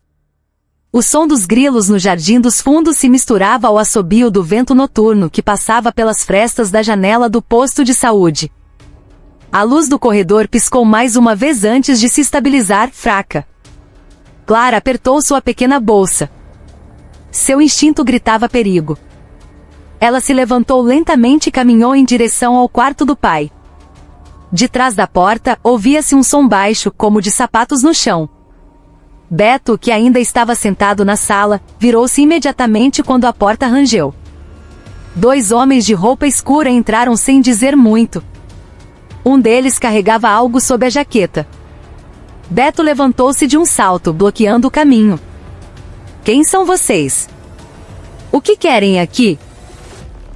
O som dos grilos no jardim dos fundos se misturava ao assobio do vento noturno que passava pelas frestas da janela do posto de saúde. A luz do corredor piscou mais uma vez antes de se estabilizar, fraca. Clara apertou sua pequena bolsa. Seu instinto gritava perigo. Ela se levantou lentamente e caminhou em direção ao quarto do pai. De trás da porta, ouvia-se um som baixo, como de sapatos no chão. Beto, que ainda estava sentado na sala, virou-se imediatamente quando a porta rangeu. Dois homens de roupa escura entraram sem dizer muito. Um deles carregava algo sob a jaqueta. Beto levantou-se de um salto, bloqueando o caminho. Quem são vocês? O que querem aqui?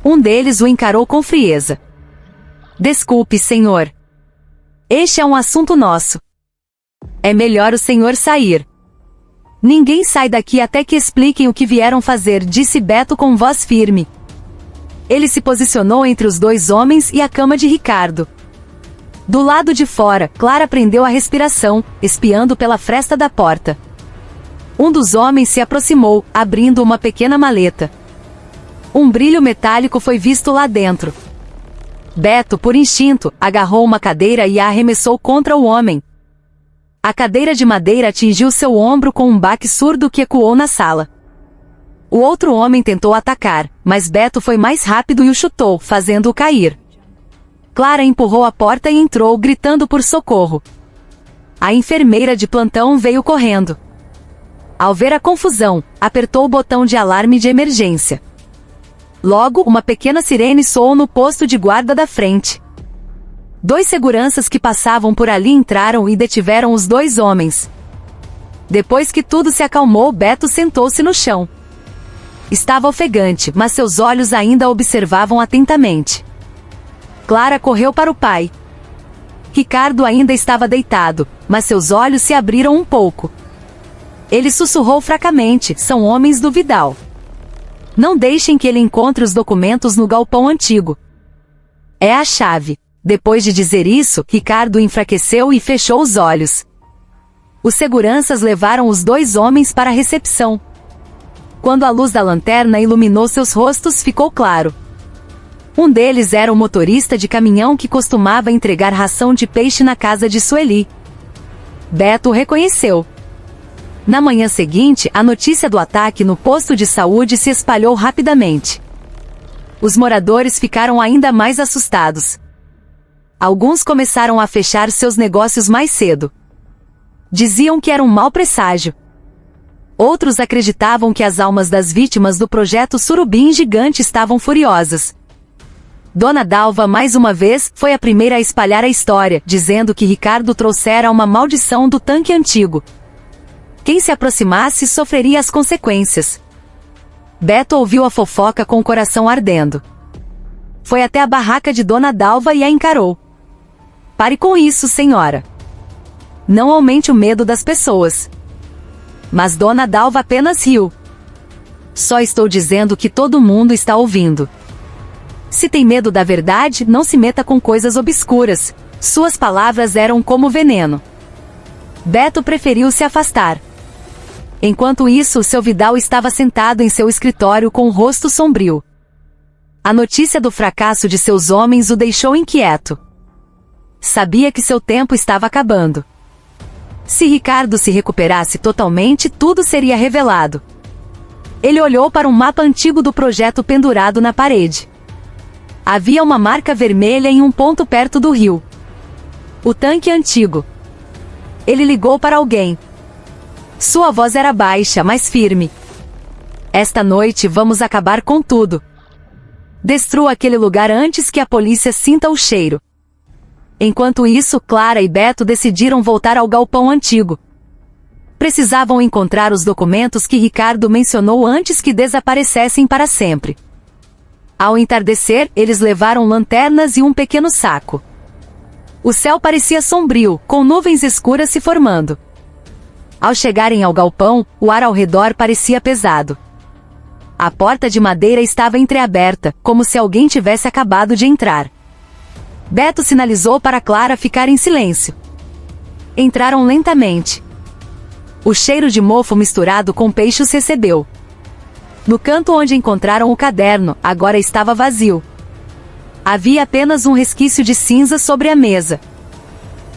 Um deles o encarou com frieza. Desculpe, senhor. Este é um assunto nosso. É melhor o senhor sair. Ninguém sai daqui até que expliquem o que vieram fazer, disse Beto com voz firme. Ele se posicionou entre os dois homens e a cama de Ricardo. Do lado de fora, Clara prendeu a respiração, espiando pela fresta da porta. Um dos homens se aproximou, abrindo uma pequena maleta. Um brilho metálico foi visto lá dentro. Beto, por instinto, agarrou uma cadeira e a arremessou contra o homem. A cadeira de madeira atingiu seu ombro com um baque surdo que ecoou na sala. O outro homem tentou atacar, mas Beto foi mais rápido e o chutou, fazendo-o cair. Clara empurrou a porta e entrou, gritando por socorro. A enfermeira de plantão veio correndo. Ao ver a confusão, apertou o botão de alarme de emergência. Logo, uma pequena sirene soou no posto de guarda da frente. Dois seguranças que passavam por ali entraram e detiveram os dois homens. Depois que tudo se acalmou, Beto sentou-se no chão. Estava ofegante, mas seus olhos ainda observavam atentamente. Clara correu para o pai. Ricardo ainda estava deitado, mas seus olhos se abriram um pouco. Ele sussurrou fracamente: são homens do Vidal. Não deixem que ele encontre os documentos no galpão antigo. É a chave. Depois de dizer isso, Ricardo enfraqueceu e fechou os olhos. Os seguranças levaram os dois homens para a recepção. Quando a luz da lanterna iluminou seus rostos, ficou claro. Um deles era o motorista de caminhão que costumava entregar ração de peixe na casa de Sueli. Beto o reconheceu. Na manhã seguinte, a notícia do ataque no posto de saúde se espalhou rapidamente. Os moradores ficaram ainda mais assustados. Alguns começaram a fechar seus negócios mais cedo. Diziam que era um mau presságio. Outros acreditavam que as almas das vítimas do projeto Surubim Gigante estavam furiosas. Dona Dalva, mais uma vez, foi a primeira a espalhar a história, dizendo que Ricardo trouxera uma maldição do tanque antigo. Quem se aproximasse sofreria as consequências. Beto ouviu a fofoca com o coração ardendo. Foi até a barraca de Dona Dalva e a encarou. Pare com isso, senhora. Não aumente o medo das pessoas. Mas Dona Dalva apenas riu. Só estou dizendo que todo mundo está ouvindo. Se tem medo da verdade, não se meta com coisas obscuras. Suas palavras eram como veneno. Beto preferiu se afastar. Enquanto isso, seu Vidal estava sentado em seu escritório com o rosto sombrio. A notícia do fracasso de seus homens o deixou inquieto. Sabia que seu tempo estava acabando. Se Ricardo se recuperasse totalmente, tudo seria revelado. Ele olhou para um mapa antigo do projeto pendurado na parede. Havia uma marca vermelha em um ponto perto do rio. O tanque antigo. Ele ligou para alguém. Sua voz era baixa, mas firme. Esta noite vamos acabar com tudo. Destrua aquele lugar antes que a polícia sinta o cheiro. Enquanto isso, Clara e Beto decidiram voltar ao galpão antigo. Precisavam encontrar os documentos que Ricardo mencionou antes que desaparecessem para sempre. Ao entardecer, eles levaram lanternas e um pequeno saco. O céu parecia sombrio, com nuvens escuras se formando. Ao chegarem ao galpão, o ar ao redor parecia pesado. A porta de madeira estava entreaberta, como se alguém tivesse acabado de entrar. Beto sinalizou para Clara ficar em silêncio. Entraram lentamente. O cheiro de mofo misturado com peixe os recebeu. No canto onde encontraram o caderno, agora estava vazio. Havia apenas um resquício de cinza sobre a mesa.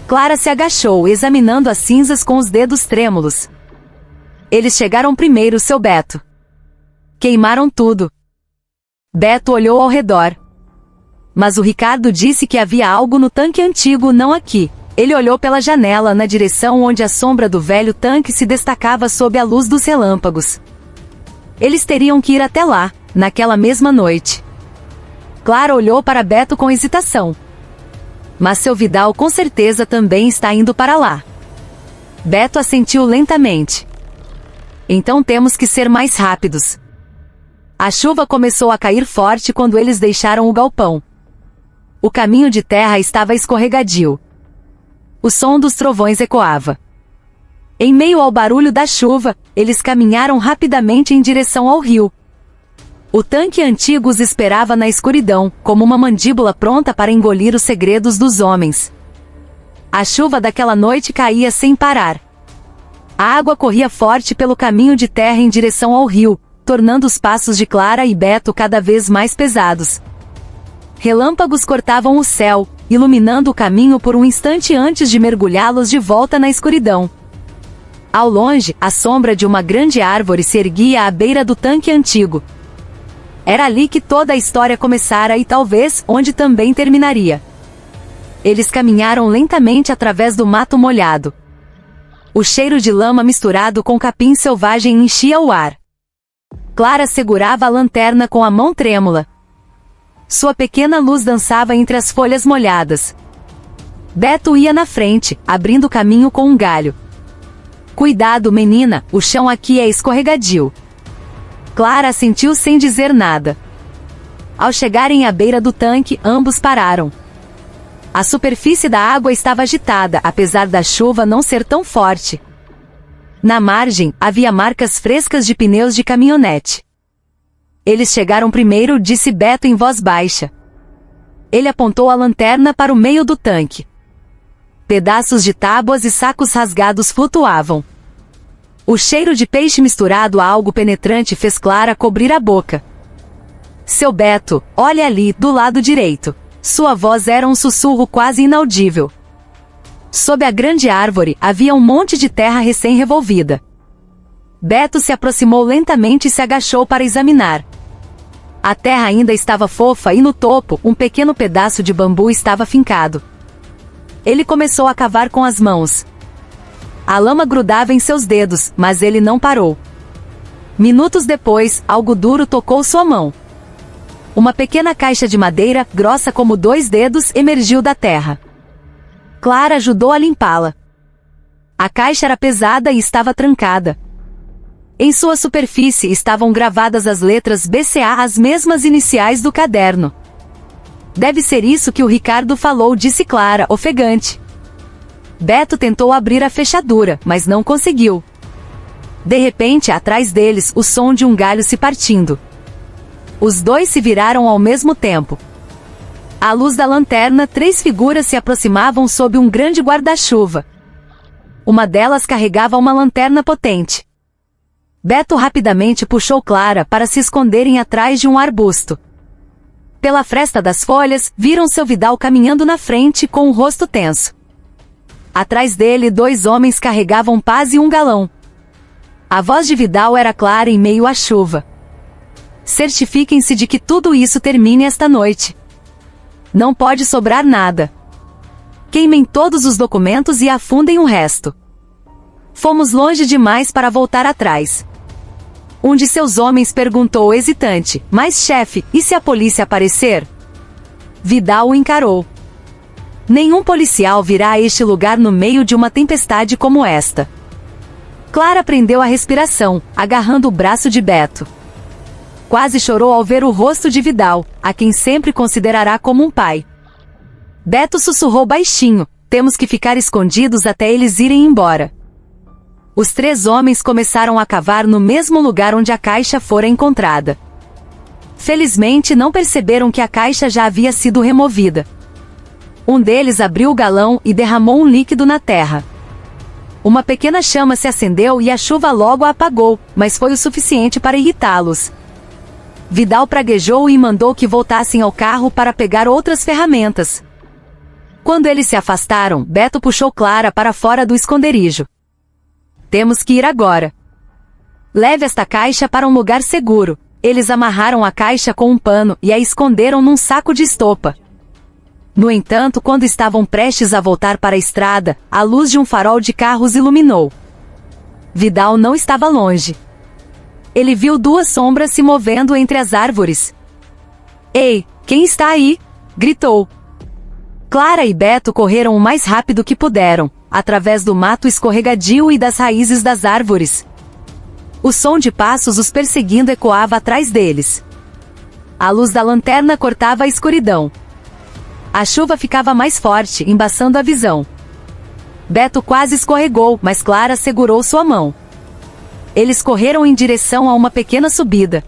Clara se agachou, examinando as cinzas com os dedos trêmulos. Eles chegaram primeiro, seu Beto. Queimaram tudo. Beto olhou ao redor. Mas o Ricardo disse que havia algo no tanque antigo, não aqui. Ele olhou pela janela na direção onde a sombra do velho tanque se destacava sob a luz dos relâmpagos. Eles teriam que ir até lá, naquela mesma noite. Clara olhou para Beto com hesitação. Mas seu Vidal com certeza também está indo para lá. Beto assentiu lentamente. Então temos que ser mais rápidos. A chuva começou a cair forte quando eles deixaram o galpão. O caminho de terra estava escorregadio. O som dos trovões ecoava. Em meio ao barulho da chuva, eles caminharam rapidamente em direção ao rio. O tanque antigo os esperava na escuridão, como uma mandíbula pronta para engolir os segredos dos homens. A chuva daquela noite caía sem parar. A água corria forte pelo caminho de terra em direção ao rio, tornando os passos de Clara e Beto cada vez mais pesados. Relâmpagos cortavam o céu, iluminando o caminho por um instante antes de mergulhá-los de volta na escuridão. Ao longe, a sombra de uma grande árvore se erguia à beira do tanque antigo. Era ali que toda a história começara e talvez onde também terminaria. Eles caminharam lentamente através do mato molhado. O cheiro de lama misturado com capim selvagem enchia o ar. Clara segurava a lanterna com a mão trêmula. Sua pequena luz dançava entre as folhas molhadas. Beto ia na frente, abrindo caminho com um galho. Cuidado, menina, o chão aqui é escorregadio. Clara assentiu sem dizer nada. Ao chegarem à beira do tanque, ambos pararam. A superfície da água estava agitada, apesar da chuva não ser tão forte. Na margem, havia marcas frescas de pneus de caminhonete. Eles chegaram primeiro, disse Beto em voz baixa. Ele apontou a lanterna para o meio do tanque. Pedaços de tábuas e sacos rasgados flutuavam. O cheiro de peixe misturado a algo penetrante fez Clara cobrir a boca. Seu Beto, olha ali, do lado direito. Sua voz era um sussurro quase inaudível. Sob a grande árvore, havia um monte de terra recém-revolvida. Beto se aproximou lentamente e se agachou para examinar. A terra ainda estava fofa e no topo, um pequeno pedaço de bambu estava fincado. Ele começou a cavar com as mãos. A lama grudava em seus dedos, mas ele não parou. Minutos depois, algo duro tocou sua mão. Uma pequena caixa de madeira, grossa como 2 dedos, emergiu da terra. Clara ajudou a limpá-la. A caixa era pesada e estava trancada. Em sua superfície estavam gravadas as letras BCA, as mesmas iniciais do caderno. Deve ser isso que o Ricardo falou, disse Clara, ofegante. Beto tentou abrir a fechadura, mas não conseguiu. De repente, atrás deles, o som de um galho se partindo. Os dois se viraram ao mesmo tempo. À luz da lanterna, 3 figuras se aproximavam sob um grande guarda-chuva. Uma delas carregava uma lanterna potente. Beto rapidamente puxou Clara para se esconderem atrás de um arbusto. Pela fresta das folhas, viram seu Vidal caminhando na frente com o rosto tenso. Atrás dele, 2 homens carregavam pás e um galão. A voz de Vidal era clara em meio à chuva. Certifiquem-se de que tudo isso termine esta noite. Não pode sobrar nada. Queimem todos os documentos e afundem o resto. Fomos longe demais para voltar atrás. Um de seus homens perguntou hesitante, mas chefe, e se a polícia aparecer? Vidal o encarou. Nenhum policial virá a este lugar no meio de uma tempestade como esta. Clara prendeu a respiração, agarrando o braço de Beto. Quase chorou ao ver o rosto de Vidal, a quem sempre considerará como um pai. Beto sussurrou baixinho, temos que ficar escondidos até eles irem embora. Os 3 homens começaram a cavar no mesmo lugar onde a caixa fora encontrada. Felizmente não perceberam que a caixa já havia sido removida. Um deles abriu o galão e derramou um líquido na terra. Uma pequena chama se acendeu e a chuva logo a apagou, mas foi o suficiente para irritá-los. Vidal praguejou e mandou que voltassem ao carro para pegar outras ferramentas. Quando eles se afastaram, Beto puxou Clara para fora do esconderijo. Temos que ir agora. Leve esta caixa para um lugar seguro. Eles amarraram a caixa com um pano e a esconderam num saco de estopa. No entanto, quando estavam prestes a voltar para a estrada, a luz de um farol de carros iluminou. Vidal não estava longe. Ele viu 2 sombras se movendo entre as árvores. Ei, quem está aí? Gritou. Clara e Beto correram o mais rápido que puderam, através do mato escorregadio e das raízes das árvores. O som de passos os perseguindo ecoava atrás deles. A luz da lanterna cortava a escuridão. A chuva ficava mais forte, embaçando a visão. Beto quase escorregou, mas Clara segurou sua mão. Eles correram em direção a uma pequena subida.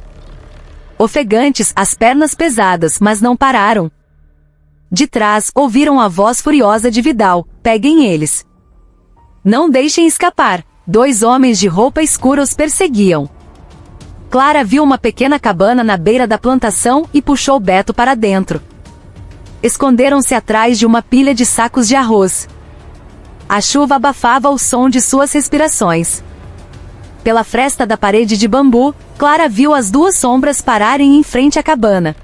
Ofegantes, as pernas pesadas, mas não pararam. De trás, ouviram a voz furiosa de Vidal, peguem eles. Não deixem escapar. 2 homens de roupa escura os perseguiam. Clara viu uma pequena cabana na beira da plantação e puxou Beto para dentro. Esconderam-se atrás de uma pilha de sacos de arroz. A chuva abafava o som de suas respirações. Pela fresta da parede de bambu, Clara viu as 2 sombras pararem em frente à cabana.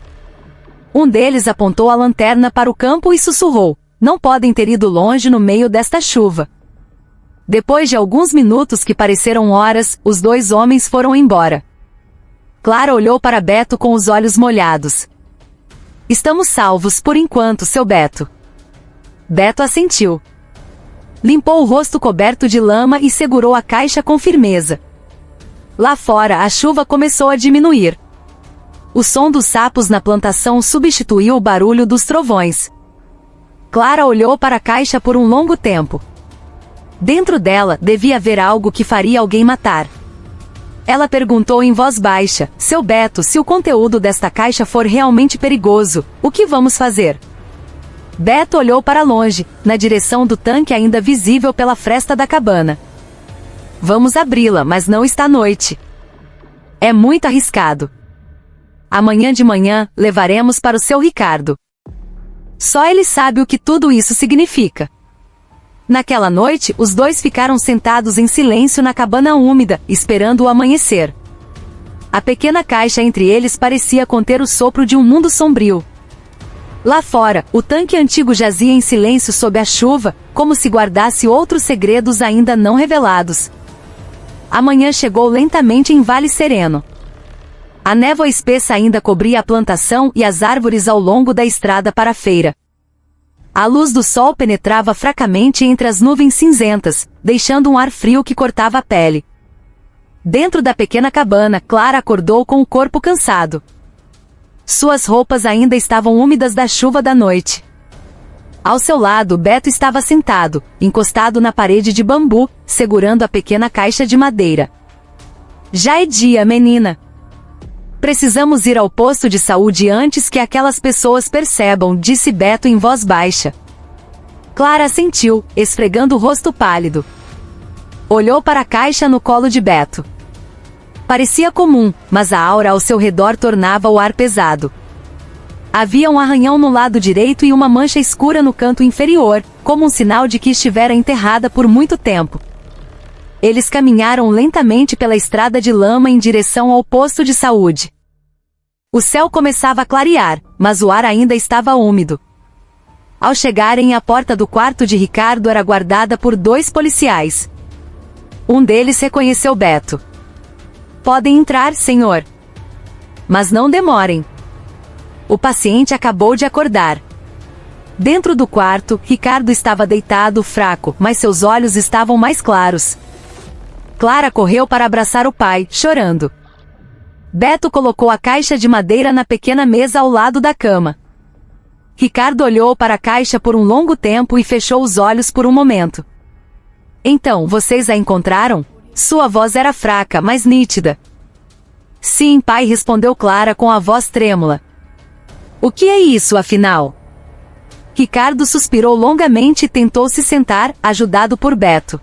Um deles apontou a lanterna para o campo e sussurrou, não podem ter ido longe no meio desta chuva. Depois de alguns minutos que pareceram horas, os 2 homens foram embora. Clara olhou para Beto com os olhos molhados. Estamos salvos por enquanto, seu Beto. Beto assentiu. Limpou o rosto coberto de lama e segurou a caixa com firmeza. Lá fora, a chuva começou a diminuir. O som dos sapos na plantação substituiu o barulho dos trovões. Clara olhou para a caixa por um longo tempo. Dentro dela, devia haver algo que faria alguém matar. Ela perguntou em voz baixa: Seu Beto, se o conteúdo desta caixa for realmente perigoso, o que vamos fazer? Beto olhou para longe, na direção do tanque ainda visível pela fresta da cabana. Vamos abri-la, mas não esta noite. É muito arriscado. Amanhã de manhã, levaremos para o seu Ricardo. Só ele sabe o que tudo isso significa. Naquela noite, os dois ficaram sentados em silêncio na cabana úmida, esperando o amanhecer. A pequena caixa entre eles parecia conter o sopro de um mundo sombrio. Lá fora, o tanque antigo jazia em silêncio sob a chuva, como se guardasse outros segredos ainda não revelados. A manhã chegou lentamente em Vale Sereno. A névoa espessa ainda cobria a plantação e as árvores ao longo da estrada para a feira. A luz do sol penetrava fracamente entre as nuvens cinzentas, deixando um ar frio que cortava a pele. Dentro da pequena cabana, Clara acordou com o corpo cansado. Suas roupas ainda estavam úmidas da chuva da noite. Ao seu lado, Beto estava sentado, encostado na parede de bambu, segurando a pequena caixa de madeira. Já é dia, menina. Precisamos ir ao posto de saúde antes que aquelas pessoas percebam, disse Beto em voz baixa. Clara assentiu, esfregando o rosto pálido. Olhou para a caixa no colo de Beto. Parecia comum, mas a aura ao seu redor tornava o ar pesado. Havia um arranhão no lado direito e uma mancha escura no canto inferior, como um sinal de que estivera enterrada por muito tempo. Eles caminharam lentamente pela estrada de lama em direção ao posto de saúde. O céu começava a clarear, mas o ar ainda estava úmido. Ao chegarem, a porta do quarto de Ricardo era guardada por 2 policiais. Um deles reconheceu Beto. Podem entrar, senhor. Mas não demorem. O paciente acabou de acordar. Dentro do quarto, Ricardo estava deitado, fraco, mas seus olhos estavam mais claros. Clara correu para abraçar o pai, chorando. Beto colocou a caixa de madeira na pequena mesa ao lado da cama. Ricardo olhou para a caixa por um longo tempo e fechou os olhos por um momento. Então, vocês a encontraram? Sua voz era fraca, mas nítida. Sim, pai, respondeu Clara com a voz trêmula. O que é isso, afinal? Ricardo suspirou longamente e tentou se sentar, ajudado por Beto.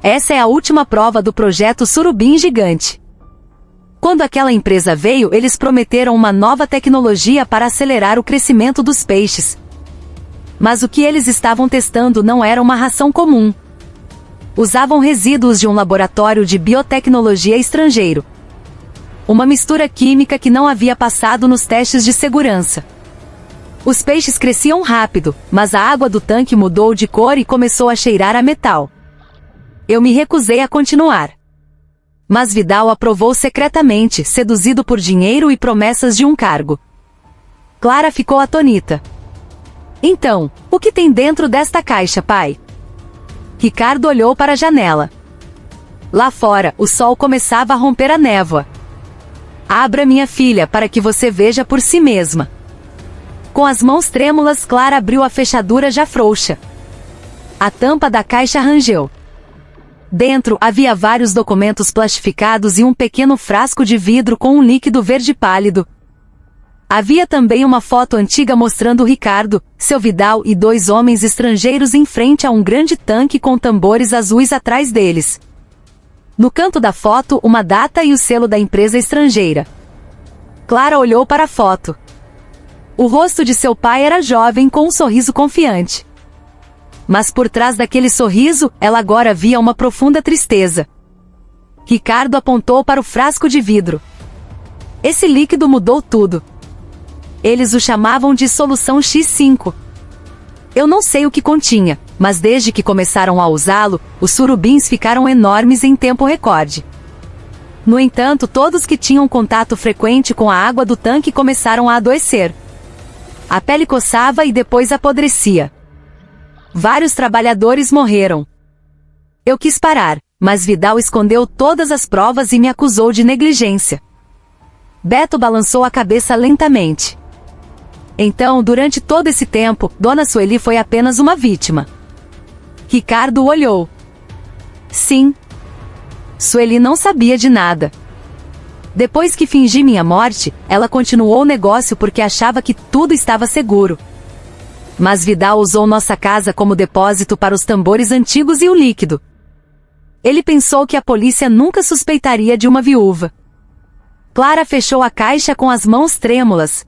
Essa é a última prova do projeto Surubim Gigante. Quando aquela empresa veio, eles prometeram uma nova tecnologia para acelerar o crescimento dos peixes. Mas o que eles estavam testando não era uma ração comum. Usavam resíduos de um laboratório de biotecnologia estrangeiro. Uma mistura química que não havia passado nos testes de segurança. Os peixes cresciam rápido, mas a água do tanque mudou de cor e começou a cheirar a metal. Eu me recusei a continuar. Mas Vidal aprovou secretamente, seduzido por dinheiro e promessas de um cargo. Clara ficou atônita. Então, o que tem dentro desta caixa, pai? Ricardo olhou para a janela. Lá fora, o sol começava a romper a névoa. Abra, minha filha, para que você veja por si mesma. Com as mãos trêmulas, Clara abriu a fechadura já frouxa. A tampa da caixa rangeu. Dentro, havia vários documentos plastificados e um pequeno frasco de vidro com um líquido verde pálido. Havia também uma foto antiga mostrando Ricardo, seu Vidal e 2 homens estrangeiros em frente a um grande tanque com tambores azuis atrás deles. No canto da foto, uma data e o selo da empresa estrangeira. Clara olhou para a foto. O rosto de seu pai era jovem com um sorriso confiante. Mas por trás daquele sorriso, ela agora via uma profunda tristeza. Ricardo apontou para o frasco de vidro. Esse líquido mudou tudo. Eles o chamavam de solução X5. Eu não sei o que continha, mas desde que começaram a usá-lo, os surubins ficaram enormes em tempo recorde. No entanto, todos que tinham contato frequente com a água do tanque começaram a adoecer. A pele coçava e depois apodrecia. Vários trabalhadores morreram. Eu quis parar, mas Vidal escondeu todas as provas e me acusou de negligência. Beto balançou a cabeça lentamente. Então, durante todo esse tempo, Dona Sueli foi apenas uma vítima. Ricardo olhou. Sim. Sueli não sabia de nada. Depois que fingi minha morte, ela continuou o negócio porque achava que tudo estava seguro. Mas Vidal usou nossa casa como depósito para os tambores antigos e o líquido. Ele pensou que a polícia nunca suspeitaria de uma viúva. Clara fechou a caixa com as mãos trêmulas.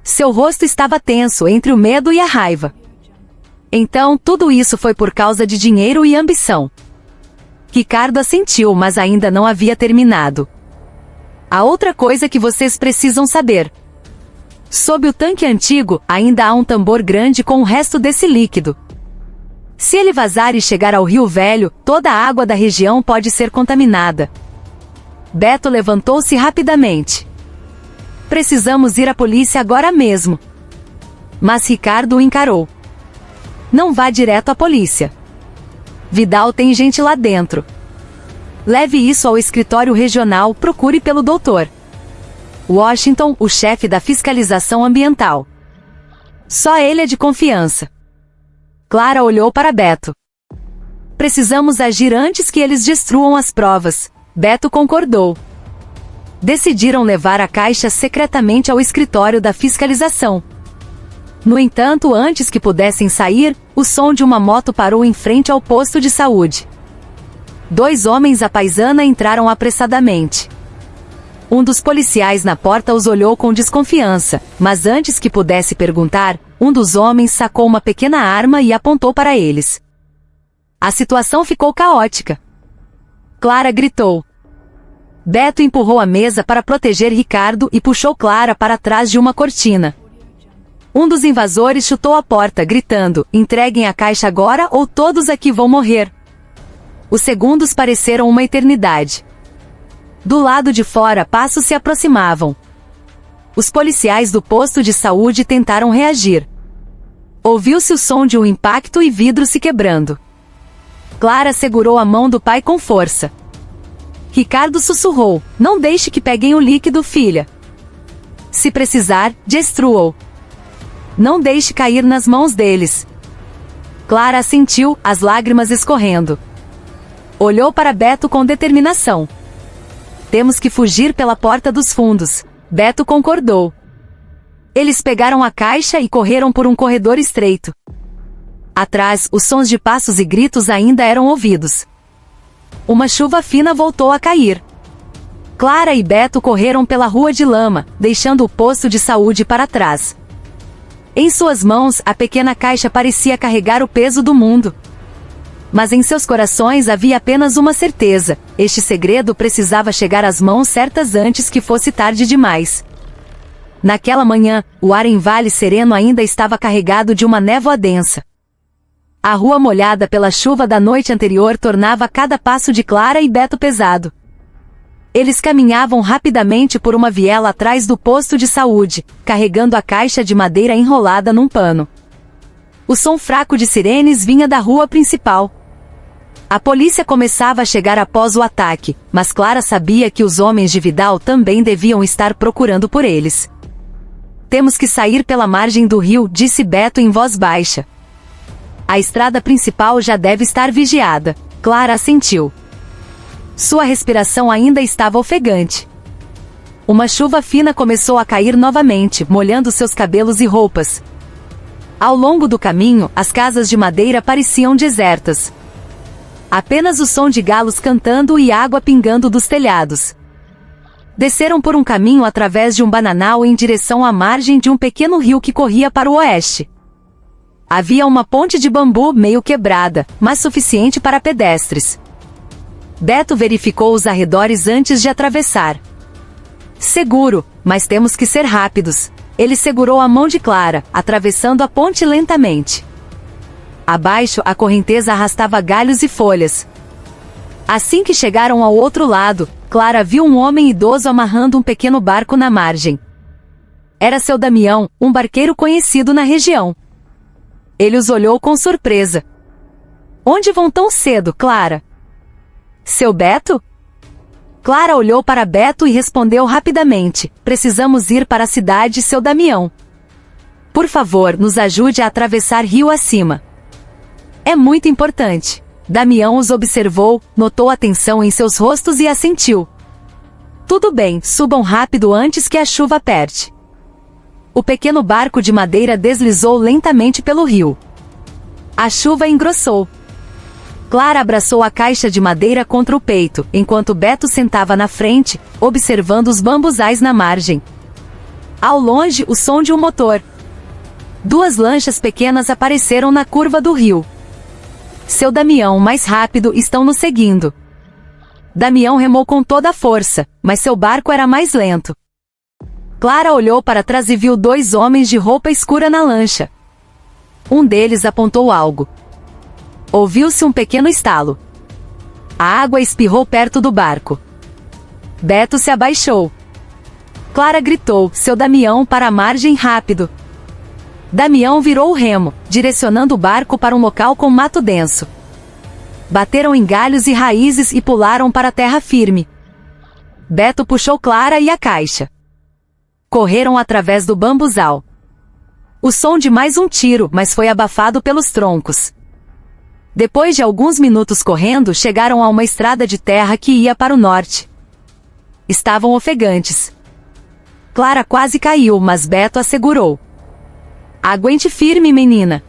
Seu rosto estava tenso entre o medo e a raiva. Então, tudo isso foi por causa de dinheiro e ambição. Ricardo assentiu, mas ainda não havia terminado. A outra coisa que vocês precisam saber. Sob o tanque antigo, ainda há um tambor grande com o resto desse líquido. Se ele vazar e chegar ao Rio Velho, toda a água da região pode ser contaminada. Beto levantou-se rapidamente. Precisamos ir à polícia agora mesmo. Mas Ricardo o encarou. Não vá direto à polícia. Vidal tem gente lá dentro. Leve isso ao escritório regional, procure pelo doutor Washington, o chefe da fiscalização ambiental. Só ele é de confiança. Clara olhou para Beto. Precisamos agir antes que eles destruam as provas. Beto concordou. Decidiram levar a caixa secretamente ao escritório da fiscalização. No entanto, antes que pudessem sair, o som de uma moto parou em frente ao posto de saúde. 2 homens à paisana entraram apressadamente. Um dos policiais na porta os olhou com desconfiança, mas antes que pudesse perguntar, um dos homens sacou uma pequena arma e apontou para eles. A situação ficou caótica. Clara gritou. Beto empurrou a mesa para proteger Ricardo e puxou Clara para trás de uma cortina. Um dos invasores chutou a porta, gritando: entreguem a caixa agora ou todos aqui vão morrer. Os segundos pareceram uma eternidade. Do lado de fora, passos se aproximavam. Os policiais do posto de saúde tentaram reagir. Ouviu-se o som de um impacto e vidro se quebrando. Clara segurou a mão do pai com força. Ricardo sussurrou: não deixe que peguem o líquido, filha. Se precisar, destrua-o. Não deixe cair nas mãos deles. Clara assentiu, as lágrimas escorrendo. Olhou para Beto com determinação. Temos que fugir pela porta dos fundos. Beto concordou. Eles pegaram a caixa e correram por um corredor estreito. Atrás, os sons de passos e gritos ainda eram ouvidos. Uma chuva fina voltou a cair. Clara e Beto correram pela rua de lama, deixando o posto de saúde para trás. Em suas mãos, a pequena caixa parecia carregar o peso do mundo. Mas em seus corações havia apenas uma certeza: este segredo precisava chegar às mãos certas antes que fosse tarde demais. Naquela manhã, o ar em Vale Sereno ainda estava carregado de uma névoa densa. A rua molhada pela chuva da noite anterior tornava cada passo de Clara e Beto pesado. Eles caminhavam rapidamente por uma viela atrás do posto de saúde, carregando a caixa de madeira enrolada num pano. O som fraco de sirenes vinha da rua principal. A polícia começava a chegar após o ataque, mas Clara sabia que os homens de Vidal também deviam estar procurando por eles. Temos que sair pela margem do rio, disse Beto em voz baixa. A estrada principal já deve estar vigiada. Clara assentiu. Sua respiração ainda estava ofegante. Uma chuva fina começou a cair novamente, molhando seus cabelos e roupas. Ao longo do caminho, as casas de madeira pareciam desertas. Apenas o som de galos cantando e água pingando dos telhados. Desceram por um caminho através de um bananal em direção à margem de um pequeno rio que corria para o oeste. Havia uma ponte de bambu meio quebrada, mas suficiente para pedestres. Beto verificou os arredores antes de atravessar. Seguro, mas temos que ser rápidos. Ele segurou a mão de Clara, atravessando a ponte lentamente. Abaixo, a correnteza arrastava galhos e folhas. Assim que chegaram ao outro lado, Clara viu um homem idoso amarrando um pequeno barco na margem. Era seu Damião, um barqueiro conhecido na região. Ele os olhou com surpresa. Onde vão tão cedo, Clara? Seu Beto? Clara olhou para Beto e respondeu rapidamente: precisamos ir para a cidade, seu Damião. Por favor, nos ajude a atravessar rio acima. É muito importante. Damião os observou, notou a tensão em seus rostos e assentiu. Tudo bem, subam rápido antes que a chuva aperte. O pequeno barco de madeira deslizou lentamente pelo rio. A chuva engrossou. Clara abraçou a caixa de madeira contra o peito, enquanto Beto sentava na frente, observando os bambuzais na margem. Ao longe, o som de um motor. 2 lanchas pequenas apareceram na curva do rio. Seu Damião, mais rápido, estão nos seguindo. Damião remou com toda a força, mas seu barco era mais lento. Clara olhou para trás e viu 2 homens de roupa escura na lancha. Um deles apontou algo. Ouviu-se um pequeno estalo. A água espirrou perto do barco. Beto se abaixou. Clara gritou: seu Damião, para a margem, rápido. Damião virou o remo, direcionando o barco para um local com mato denso. Bateram em galhos e raízes e pularam para a terra firme. Beto puxou Clara e a caixa. Correram através do bambuzal. O som de mais um tiro, mas foi abafado pelos troncos. Depois de alguns minutos correndo, chegaram a uma estrada de terra que ia para o norte. Estavam ofegantes. Clara quase caiu, mas Beto a segurou. Aguente firme, menina.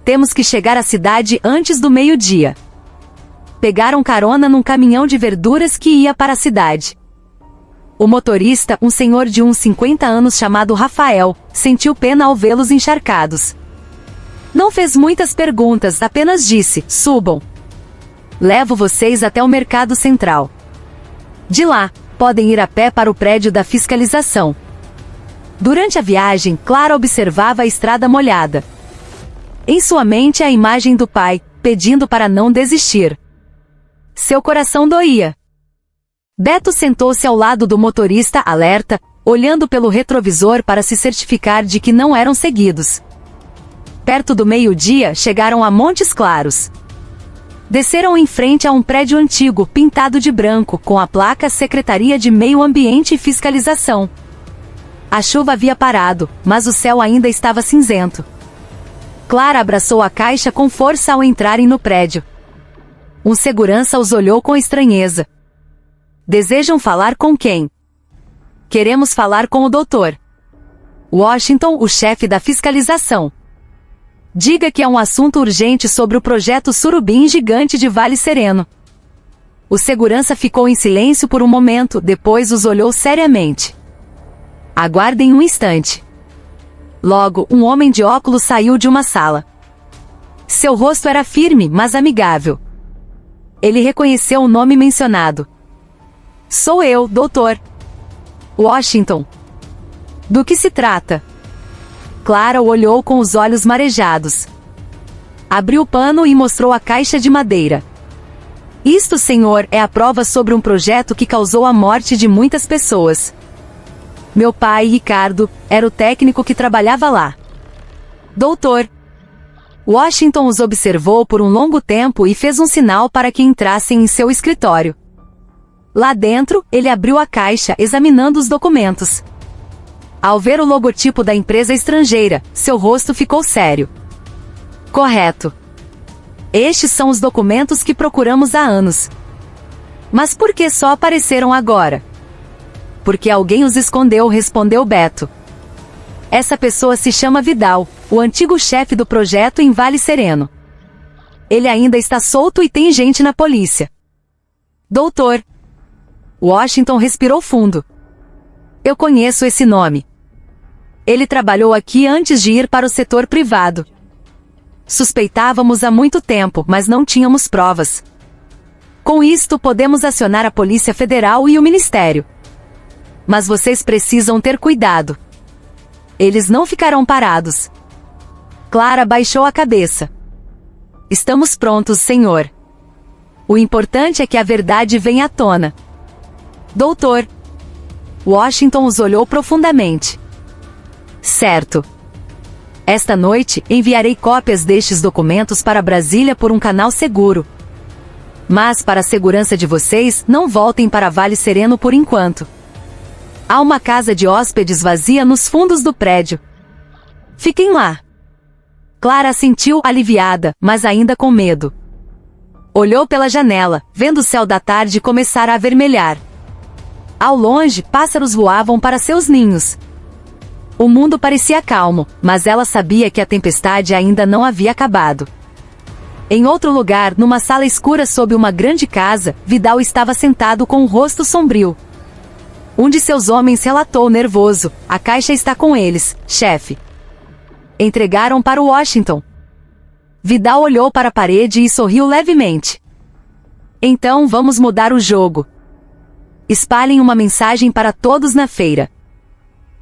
Temos que chegar à cidade antes do meio-dia. Pegaram carona num caminhão de verduras que ia para a cidade. O motorista, um senhor de uns 50 anos chamado Rafael, sentiu pena ao vê-los encharcados. Não fez muitas perguntas, apenas disse: subam. Levo vocês até o mercado central. De lá, podem ir a pé para o prédio da fiscalização. Durante a viagem, Clara observava a estrada molhada. Em sua mente a imagem do pai, pedindo para não desistir. Seu coração doía. Beto sentou-se ao lado do motorista, alerta, olhando pelo retrovisor para se certificar de que não eram seguidos. Perto do meio-dia, chegaram a Montes Claros. Desceram em frente a um prédio antigo, pintado de branco, com a placa Secretaria de Meio Ambiente e Fiscalização. A chuva havia parado, mas o céu ainda estava cinzento. Clara abraçou a caixa com força ao entrarem no prédio. Um segurança os olhou com estranheza. Desejam falar com quem? Queremos falar com o doutor Washington, o chefe da fiscalização. Diga que é um assunto urgente sobre o projeto Surubim Gigante de Vale Sereno. O segurança ficou em silêncio por um momento, depois os olhou seriamente. Aguardem um instante. Logo, um homem de óculos saiu de uma sala. Seu rosto era firme, mas amigável. Ele reconheceu o nome mencionado. Sou eu, doutor Washington. Do que se trata? Clara o olhou com os olhos marejados. Abriu o pano e mostrou a caixa de madeira. Isto, senhor, é a prova sobre um projeto que causou a morte de muitas pessoas. Meu pai, Ricardo, era o técnico que trabalhava lá. Doutor Washington os observou por um longo tempo e fez um sinal para que entrassem em seu escritório. Lá dentro, ele abriu a caixa, examinando os documentos. Ao ver o logotipo da empresa estrangeira, seu rosto ficou sério. Correto. Estes são os documentos que procuramos há anos. Mas por que só apareceram agora? Porque alguém os escondeu, respondeu Beto. Essa pessoa se chama Vidal, o antigo chefe do projeto em Vale Sereno. Ele ainda está solto e tem gente na polícia. Doutor Washington respirou fundo. Eu conheço esse nome. Ele trabalhou aqui antes de ir para o setor privado. Suspeitávamos há muito tempo, mas não tínhamos provas. Com isto podemos acionar a Polícia Federal e o Ministério. Mas vocês precisam ter cuidado. Eles não ficarão parados. Clara baixou a cabeça. Estamos prontos, senhor. O importante é que a verdade venha à tona. Doutor Washington os olhou profundamente. Certo. Esta noite, enviarei cópias destes documentos para Brasília por um canal seguro. Mas, para a segurança de vocês, não voltem para Vale Sereno por enquanto. Há uma casa de hóspedes vazia nos fundos do prédio. Fiquem lá. Clara assentiu aliviada, mas ainda com medo. Olhou pela janela, vendo o céu da tarde começar a avermelhar. Ao longe, pássaros voavam para seus ninhos. O mundo parecia calmo, mas ela sabia que a tempestade ainda não havia acabado. Em outro lugar, numa sala escura sob uma grande casa, Vidal estava sentado com o rosto sombrio. Um de seus homens relatou nervoso: "A caixa está com eles, chefe. Entregaram para Washington." Vidal olhou para a parede e sorriu levemente. "Então vamos mudar o jogo. Espalhem uma mensagem para todos na feira.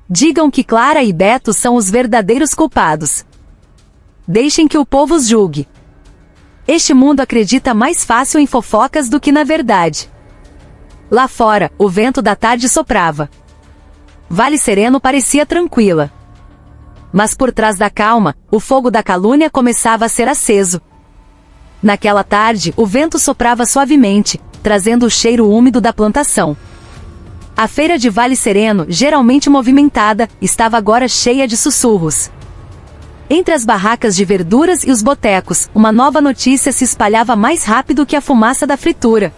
Digam que Clara e Beto são os verdadeiros culpados. Deixem que o povo os julgue. Este mundo acredita mais fácil em fofocas do que na verdade." Lá fora, o vento da tarde soprava. Vale Sereno parecia tranquila. Mas por trás da calma, o fogo da calúnia começava a ser aceso. Naquela tarde, o vento soprava suavemente, trazendo o cheiro úmido da plantação. A feira de Vale Sereno, geralmente movimentada, estava agora cheia de sussurros. Entre as barracas de verduras e os botecos, uma nova notícia se espalhava mais rápido que a fumaça da fritura.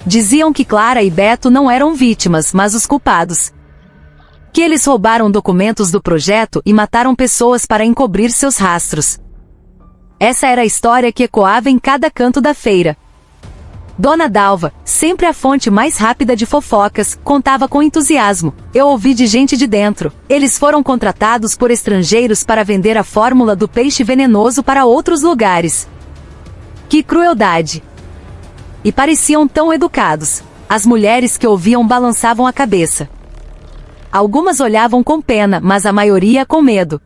Diziam que Clara e Beto não eram vítimas, mas os culpados. Que eles roubaram documentos do projeto e mataram pessoas para encobrir seus rastros. Essa era a história que ecoava em cada canto da feira. Dona Dalva, sempre a fonte mais rápida de fofocas, contava com entusiasmo: "Eu ouvi de gente de dentro. Eles foram contratados por estrangeiros para vender a fórmula do peixe venenoso para outros lugares. Que crueldade! E pareciam tão educados." As mulheres que ouviam balançavam a cabeça. Algumas olhavam com pena, mas a maioria com medo.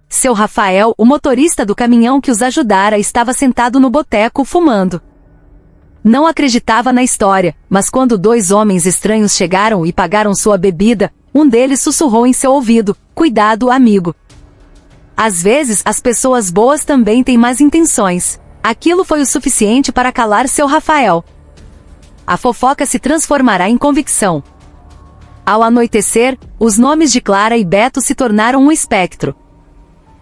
Seu Rafael, o motorista do caminhão que os ajudara, estava sentado no boteco fumando. Não acreditava na história, mas quando 2 homens estranhos chegaram e pagaram sua bebida, um deles sussurrou em seu ouvido: "Cuidado, amigo. Às vezes as pessoas boas também têm más intenções." Aquilo foi o suficiente para calar seu Rafael. A fofoca se transformará em convicção. Ao anoitecer, os nomes de Clara e Beto se tornaram um espectro.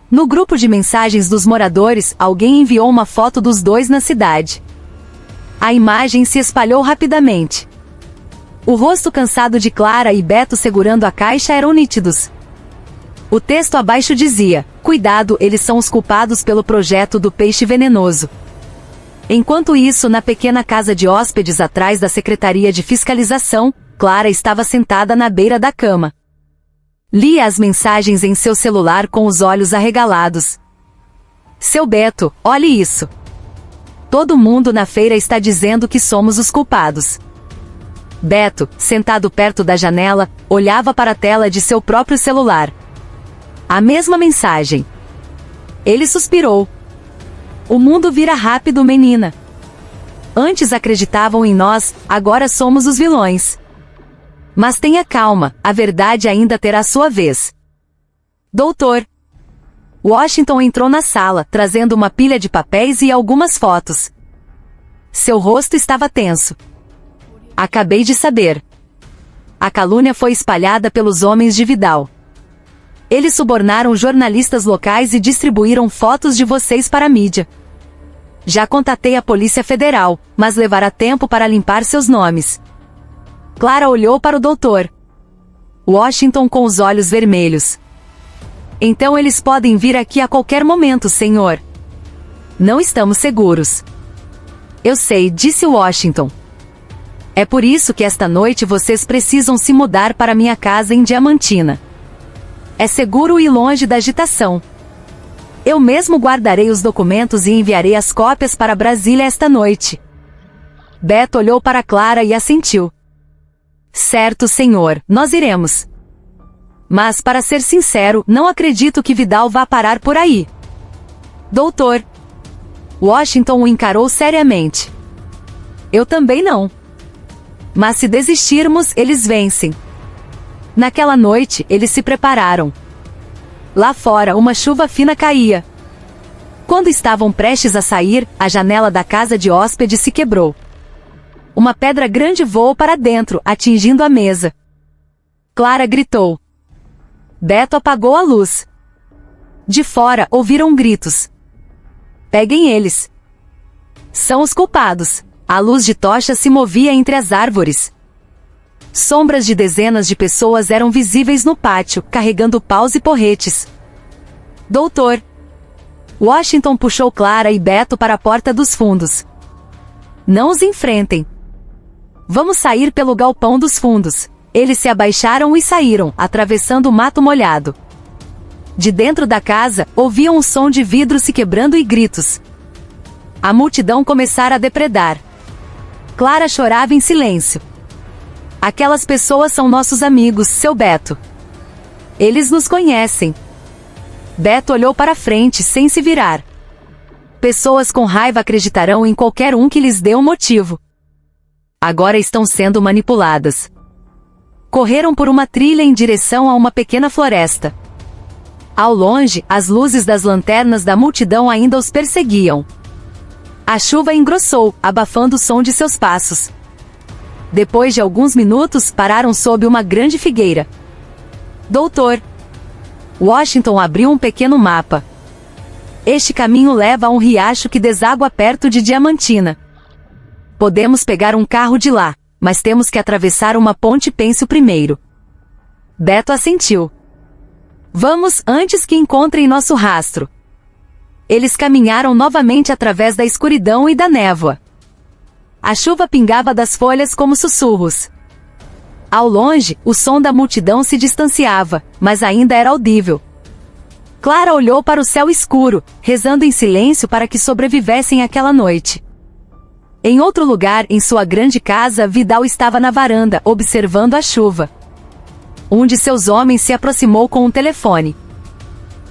No grupo de mensagens dos moradores, alguém enviou uma foto dos dois na cidade. A imagem se espalhou rapidamente. O rosto cansado de Clara e Beto segurando a caixa eram nítidos. O texto abaixo dizia: "Cuidado, eles são os culpados pelo projeto do peixe venenoso." Enquanto isso, na pequena casa de hóspedes atrás da Secretaria de Fiscalização, Clara estava sentada na beira da cama. Lia as mensagens em seu celular com os olhos arregalados. "Seu Beto, olhe isso. Todo mundo na feira está dizendo que somos os culpados." Beto, sentado perto da janela, olhava para a tela de seu próprio celular. A mesma mensagem. Ele suspirou. "O mundo vira rápido, menina. Antes acreditavam em nós, agora somos os vilões. Mas tenha calma, a verdade ainda terá sua vez." "Doutor." Washington entrou na sala, trazendo uma pilha de papéis e algumas fotos. Seu rosto estava tenso. "Acabei de saber. A calúnia foi espalhada pelos homens de Vidal. Eles subornaram jornalistas locais e distribuíram fotos de vocês para a mídia. Já contatei a Polícia Federal, mas levará tempo para limpar seus nomes." Clara olhou para o doutor. Washington com os olhos vermelhos. "Então eles podem vir aqui a qualquer momento, senhor." "Não estamos seguros." "Eu sei", disse Washington. "É por isso que esta noite vocês precisam se mudar para minha casa em Diamantina. É seguro e longe da agitação. Eu mesmo guardarei os documentos e enviarei as cópias para Brasília esta noite." Beto olhou para Clara e assentiu. "Certo, senhor, nós iremos. Mas, para ser sincero, não acredito que Vidal vá parar por aí." "Doutor." Washington o encarou seriamente. "Eu também não. Mas se desistirmos, eles vencem." Naquela noite, eles se prepararam. Lá fora, uma chuva fina caía. Quando estavam prestes a sair, a janela da casa de hóspede se quebrou. Uma pedra grande voou para dentro, atingindo a mesa. Clara gritou. Beto apagou a luz. De fora, ouviram gritos. Peguem eles. São os culpados. A luz de tocha se movia entre as árvores. Sombras de dezenas de pessoas eram visíveis no pátio, carregando paus e porretes. Doutor. Washington puxou Clara e Beto para a porta dos fundos. Não os enfrentem. Vamos sair pelo galpão dos fundos. Eles se abaixaram e saíram, atravessando o mato molhado. De dentro da casa, ouviam o som de vidro se quebrando e gritos. A multidão começara a depredar. Clara chorava em silêncio. Aquelas pessoas são nossos amigos, seu Beto. Eles nos conhecem. Beto olhou para frente sem se virar. Pessoas com raiva acreditarão em qualquer um que lhes dê um motivo. Agora estão sendo manipuladas. Correram por uma trilha em direção a uma pequena floresta. Ao longe, as luzes das lanternas da multidão ainda os perseguiam. A chuva engrossou, abafando o som de seus passos. Depois de alguns minutos, pararam sob uma grande figueira. Doutor. Washington abriu um pequeno mapa. Este caminho leva a um riacho que deságua perto de Diamantina. Podemos pegar um carro de lá, mas temos que atravessar uma ponte pênsil primeiro. Beto assentiu. Vamos, antes que encontrem nosso rastro. Eles caminharam novamente através da escuridão e da névoa. A chuva pingava das folhas como sussurros. Ao longe, o som da multidão se distanciava, mas ainda era audível. Clara olhou para o céu escuro, rezando em silêncio para que sobrevivessem aquela noite. Em outro lugar, em sua grande casa, Vidal estava na varanda, observando a chuva. Um de seus homens se aproximou com um telefone.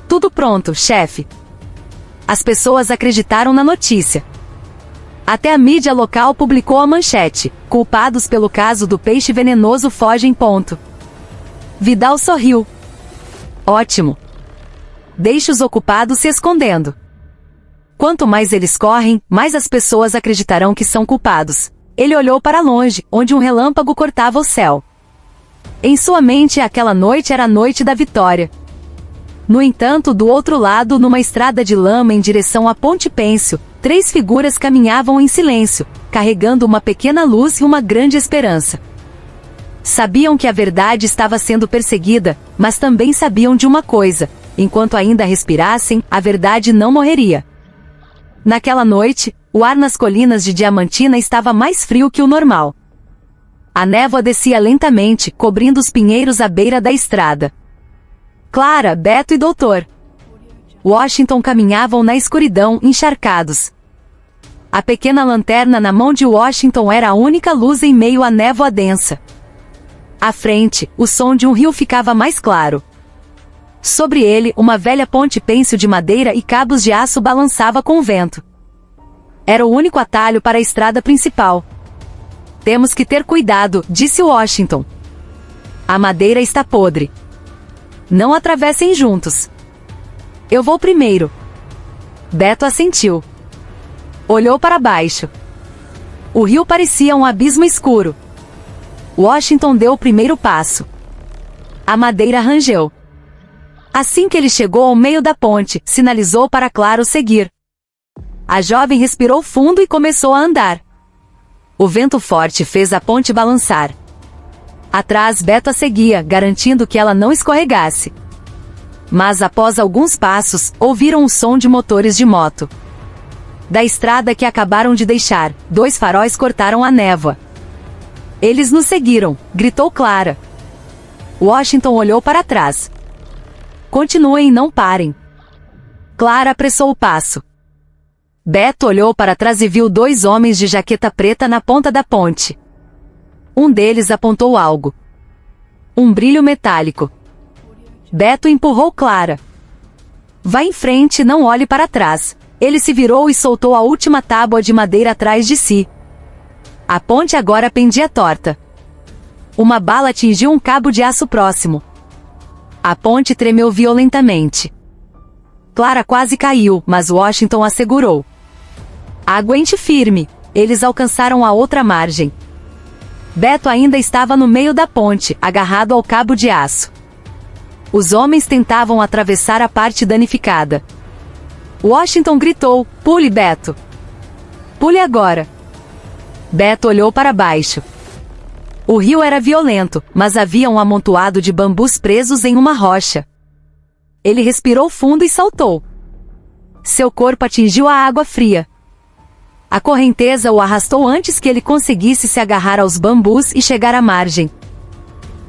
Tudo pronto, chefe. As pessoas acreditaram na notícia. Até a mídia local publicou a manchete: culpados pelo caso do peixe venenoso fogem. Vidal sorriu. Ótimo. Deixe os ocupados se escondendo. Quanto mais eles correm, mais as pessoas acreditarão que são culpados. Ele olhou para longe, onde um relâmpago cortava o céu. Em sua mente, aquela noite era a noite da vitória. No entanto, do outro lado, numa estrada de lama em direção à Ponte Pênsil, 3 figuras caminhavam em silêncio, carregando uma pequena luz e uma grande esperança. Sabiam que a verdade estava sendo perseguida, mas também sabiam de uma coisa: enquanto ainda respirassem, a verdade não morreria. Naquela noite, o ar nas colinas de Diamantina estava mais frio que o normal. A névoa descia lentamente, cobrindo os pinheiros à beira da estrada. Clara, Beto e Doutor Washington caminhavam na escuridão, encharcados. A pequena lanterna na mão de Washington era a única luz em meio à névoa densa. À frente, o som de um rio ficava mais claro. Sobre ele, uma velha ponte pênsil de madeira e cabos de aço balançava com o vento. Era o único atalho para a estrada principal. Temos que ter cuidado, disse Washington. A madeira está podre. Não atravessem juntos. Eu vou primeiro. Beto assentiu. Olhou para baixo. O rio parecia um abismo escuro. Washington deu o primeiro passo. A madeira rangeu. Assim que ele chegou ao meio da ponte, sinalizou para Clara o seguir. A jovem respirou fundo e começou a andar. O vento forte fez a ponte balançar. Atrás, Beto a seguia, garantindo que ela não escorregasse. Mas após alguns passos, ouviram o som de motores de moto. Da estrada que acabaram de deixar, 2 faróis cortaram a névoa. Eles nos seguiram, gritou Clara. Washington olhou para trás. Continuem e não parem. Clara apressou o passo. Beto olhou para trás e viu 2 homens de jaqueta preta na ponta da ponte. Um deles apontou algo. Um brilho metálico. Beto empurrou Clara. Vá em frente e não olhe para trás. Ele se virou e soltou a última tábua de madeira atrás de si. A ponte agora pendia torta. Uma bala atingiu um cabo de aço próximo. A ponte tremeu violentamente. Clara quase caiu, mas Washington a segurou. Aguente firme. Eles alcançaram a outra margem. Beto ainda estava no meio da ponte, agarrado ao cabo de aço. Os homens tentavam atravessar a parte danificada. Washington gritou: "Pule, Beto! Pule agora!" Beto olhou para baixo. O rio era violento, mas havia um amontoado de bambus presos em uma rocha. Ele respirou fundo e saltou. Seu corpo atingiu a água fria. A correnteza o arrastou antes que ele conseguisse se agarrar aos bambus e chegar à margem.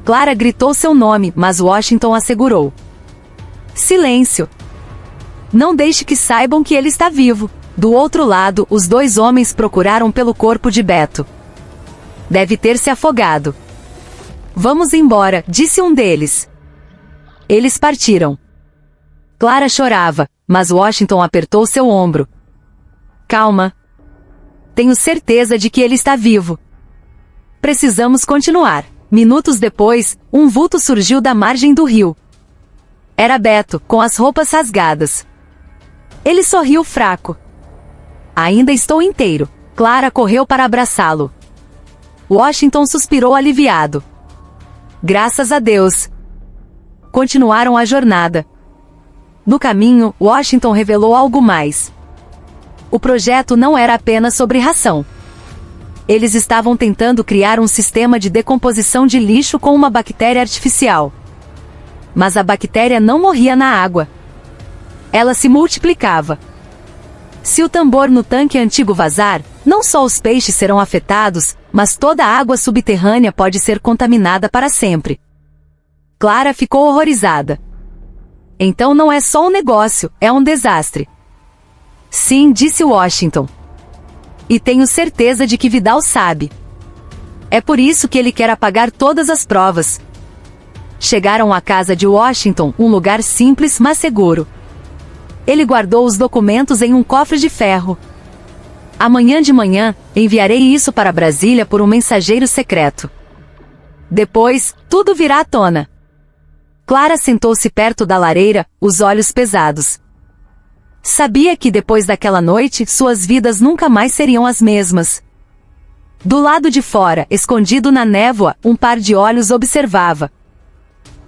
Clara gritou seu nome, mas Washington a segurou. Silêncio! Não deixe que saibam que ele está vivo. Do outro lado, os dois homens procuraram pelo corpo de Beto. Deve ter se afogado. Vamos embora, disse um deles. Eles partiram. Clara chorava, mas Washington apertou seu ombro. Calma. Tenho certeza de que ele está vivo. Precisamos continuar. Minutos depois, um vulto surgiu da margem do rio. Era Beto, com as roupas rasgadas. Ele sorriu fraco. Ainda estou inteiro. Clara correu para abraçá-lo. Washington suspirou aliviado. Graças a Deus. Continuaram a jornada. No caminho, Washington revelou algo mais. O projeto não era apenas sobre ração. Eles estavam tentando criar um sistema de decomposição de lixo com uma bactéria artificial. Mas a bactéria não morria na água. Ela se multiplicava. Se o tambor no tanque antigo vazar, não só os peixes serão afetados, mas toda a água subterrânea pode ser contaminada para sempre. Clara ficou horrorizada. Então não é só um negócio, é um desastre. Sim, disse Washington. E tenho certeza de que Vidal sabe. É por isso que ele quer apagar todas as provas. Chegaram à casa de Washington, um lugar simples, mas seguro. Ele guardou os documentos em um cofre de ferro. Amanhã de manhã, enviarei isso para Brasília por um mensageiro secreto. Depois, tudo virá à tona. Clara sentou-se perto da lareira, os olhos pesados. Sabia que depois daquela noite, suas vidas nunca mais seriam as mesmas. Do lado de fora, escondido na névoa, um par de olhos observava.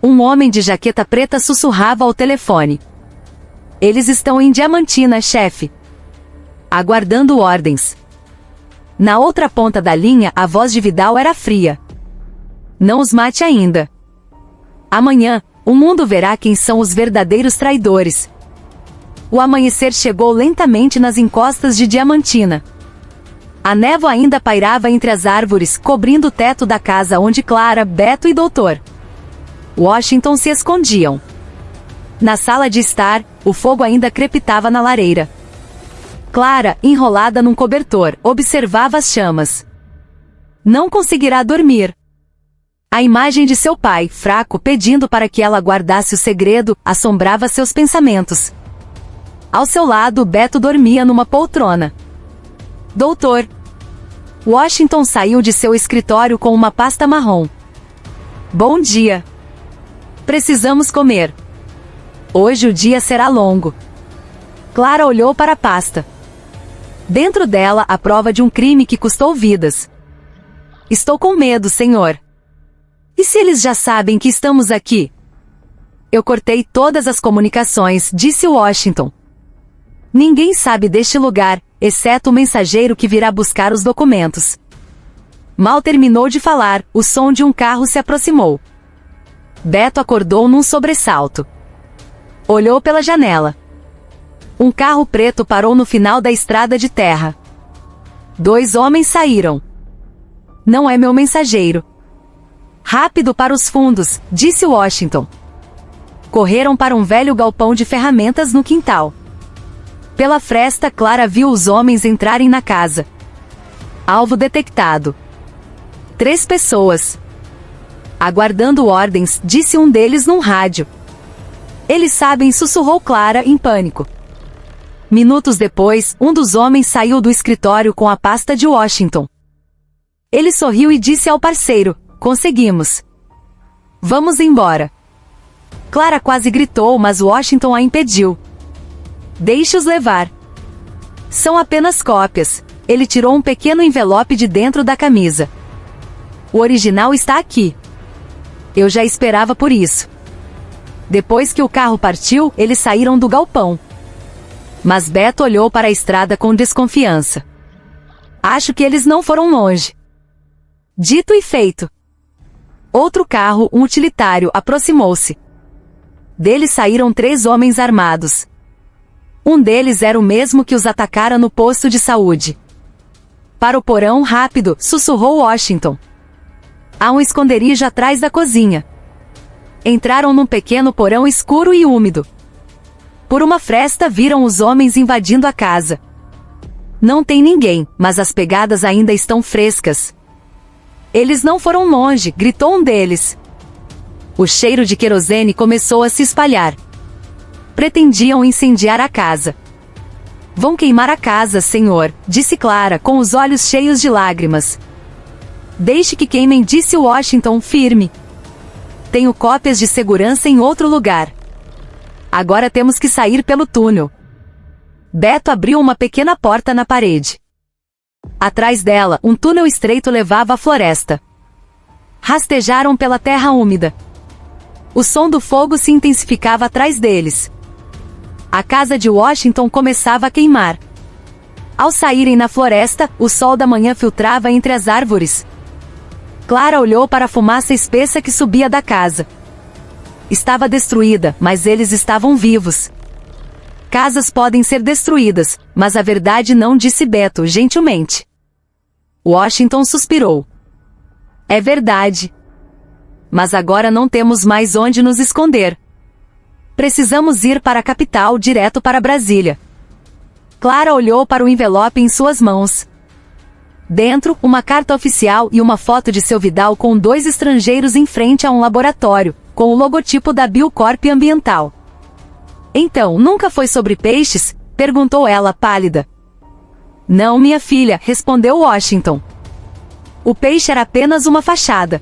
Um homem de jaqueta preta sussurrava ao telefone. Eles estão em Diamantina, chefe. Aguardando ordens. Na outra ponta da linha, a voz de Vidal era fria. Não os mate ainda. Amanhã, o mundo verá quem são os verdadeiros traidores. O amanhecer chegou lentamente nas encostas de Diamantina. A névoa ainda pairava entre as árvores, cobrindo o teto da casa onde Clara, Beto e Dr. Washington se escondiam. Na sala de estar, o fogo ainda crepitava na lareira. Clara, enrolada num cobertor, observava as chamas. Não conseguirá dormir. A imagem de seu pai, fraco, pedindo para que ela guardasse o segredo, assombrava seus pensamentos. Ao seu lado, Beto dormia numa poltrona. Doutor. Washington saiu de seu escritório com uma pasta marrom. Bom dia. Precisamos comer. Hoje o dia será longo. Clara olhou para a pasta. Dentro dela, a prova de um crime que custou vidas. Estou com medo, senhor. E se eles já sabem que estamos aqui? Eu cortei todas as comunicações, disse Washington. Ninguém sabe deste lugar, exceto o mensageiro que virá buscar os documentos. Mal terminou de falar, o som de um carro se aproximou. Beto acordou num sobressalto. Olhou pela janela. Um carro preto parou no final da estrada de terra. 2 homens saíram. Não é meu mensageiro. Rápido para os fundos, disse Washington. Correram para um velho galpão de ferramentas no quintal. Pela fresta, Clara viu os homens entrarem na casa. Alvo detectado. 3 pessoas. Aguardando ordens, disse um deles num rádio. Eles sabem, sussurrou Clara em pânico. Minutos depois, um dos homens saiu do escritório com a pasta de Washington. Ele sorriu e disse ao parceiro: conseguimos. Vamos embora. Clara quase gritou, mas Washington a impediu. Deixe-os levar. São apenas cópias. Ele tirou um pequeno envelope de dentro da camisa. O original está aqui. Eu já esperava por isso. Depois que o carro partiu, eles saíram do galpão. Mas Beto olhou para a estrada com desconfiança. Acho que eles não foram longe. Dito e feito. Outro carro, um utilitário, aproximou-se. Dele saíram 3 homens armados. Um deles era o mesmo que os atacara no posto de saúde. Para o porão rápido, sussurrou Washington. Há um esconderijo atrás da cozinha. Entraram num pequeno porão escuro e úmido. Por uma fresta viram os homens invadindo a casa. Não tem ninguém, mas as pegadas ainda estão frescas. Eles não foram longe, gritou um deles. O cheiro de querosene começou a se espalhar. Pretendiam incendiar a casa. Vão queimar a casa, senhor, disse Clara, com os olhos cheios de lágrimas. Deixe que queimem, disse Washington, firme. Tenho cópias de segurança em outro lugar. Agora temos que sair pelo túnel. Beto abriu uma pequena porta na parede. Atrás dela, um túnel estreito levava à floresta. Rastejaram pela terra úmida. O som do fogo se intensificava atrás deles. A casa de Washington começava a queimar. Ao saírem na floresta, o sol da manhã filtrava entre as árvores. Clara olhou para a fumaça espessa que subia da casa. Estava destruída, mas eles estavam vivos. Casas podem ser destruídas, mas a verdade não, disse Beto, gentilmente. Washington suspirou. É verdade. Mas agora não temos mais onde nos esconder. Precisamos ir para a capital, direto para Brasília. Clara olhou para o envelope em suas mãos. Dentro, uma carta oficial e uma foto de seu Vidal com 2 estrangeiros em frente a um laboratório, com o logotipo da Biocorp Ambiental. Então, nunca foi sobre peixes? Perguntou ela, pálida. Não, minha filha, respondeu Washington. O peixe era apenas uma fachada.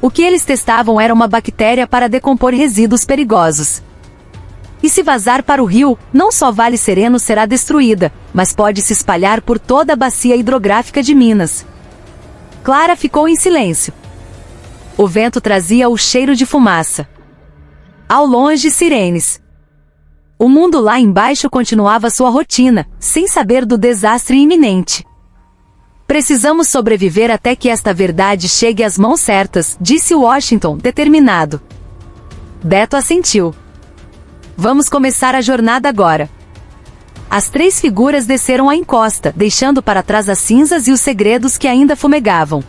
O que eles testavam era uma bactéria para decompor resíduos perigosos. E se vazar para o rio, não só Vale Sereno será destruída, mas pode se espalhar por toda a bacia hidrográfica de Minas. Clara ficou em silêncio. O vento trazia o cheiro de fumaça. Ao longe, sirenes. O mundo lá embaixo continuava sua rotina, sem saber do desastre iminente. Precisamos sobreviver até que esta verdade chegue às mãos certas, disse Washington, determinado. Beto assentiu. Vamos começar a jornada agora. As 3 figuras desceram a encosta, deixando para trás as cinzas e os segredos que ainda fumegavam.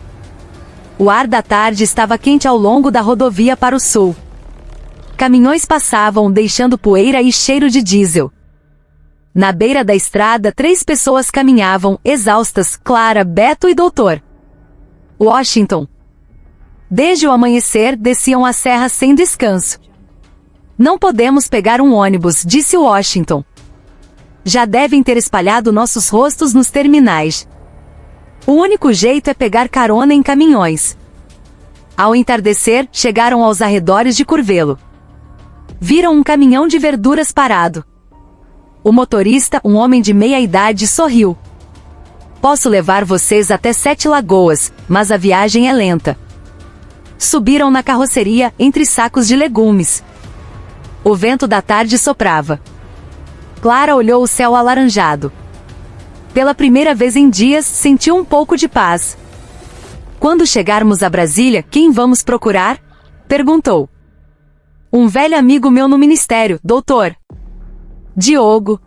O ar da tarde estava quente ao longo da rodovia para o sul. Caminhões passavam, deixando poeira e cheiro de diesel. Na beira da estrada, 3 pessoas caminhavam, exaustas, Clara, Beto e Doutor Washington. Desde o amanhecer, desciam a serra sem descanso. Não podemos pegar um ônibus, disse Washington. Já devem ter espalhado nossos rostos nos terminais. O único jeito é pegar carona em caminhões. Ao entardecer, chegaram aos arredores de Curvelo. Viram um caminhão de verduras parado. O motorista, um homem de meia idade, sorriu. Posso levar vocês até 7 Lagoas, mas a viagem é lenta. Subiram na carroceria, entre sacos de legumes. O vento da tarde soprava. Clara olhou o céu alaranjado. Pela primeira vez em dias, sentiu um pouco de paz. Quando chegarmos a Brasília, quem vamos procurar? Perguntou. Um velho amigo meu no ministério, doutor Diogo.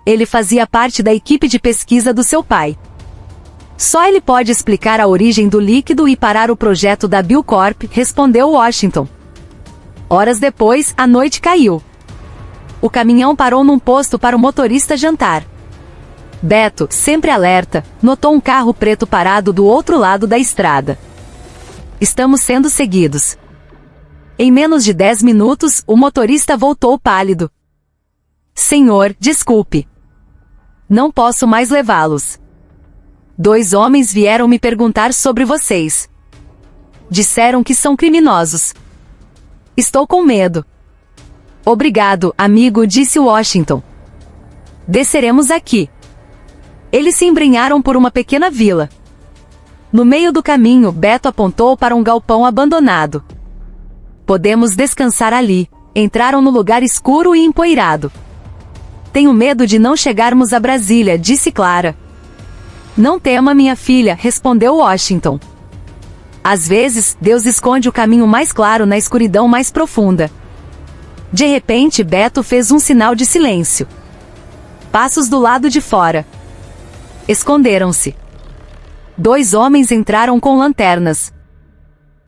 Ele fazia parte da equipe de pesquisa do seu pai. Só ele pode explicar a origem do líquido e parar o projeto da Biocorp, respondeu Washington. Horas depois, a noite caiu. O caminhão parou num posto para o motorista jantar. Beto, sempre alerta, notou um carro preto parado do outro lado da estrada. Estamos sendo seguidos. Em menos de 10 minutos, o motorista voltou pálido. Senhor, desculpe. Não posso mais levá-los. 2 homens vieram me perguntar sobre vocês. Disseram que são criminosos. Estou com medo. Obrigado, amigo, disse Washington. Desceremos aqui. Eles se embrenharam por uma pequena vila. No meio do caminho, Beto apontou para um galpão abandonado. Podemos descansar ali. Entraram no lugar escuro e empoeirado. Tenho medo de não chegarmos a Brasília, disse Clara. Não tema, minha filha, respondeu Washington. Às vezes, Deus esconde o caminho mais claro na escuridão mais profunda. De repente, Beto fez um sinal de silêncio. Passos do lado de fora. Esconderam-se. 2 homens entraram com lanternas.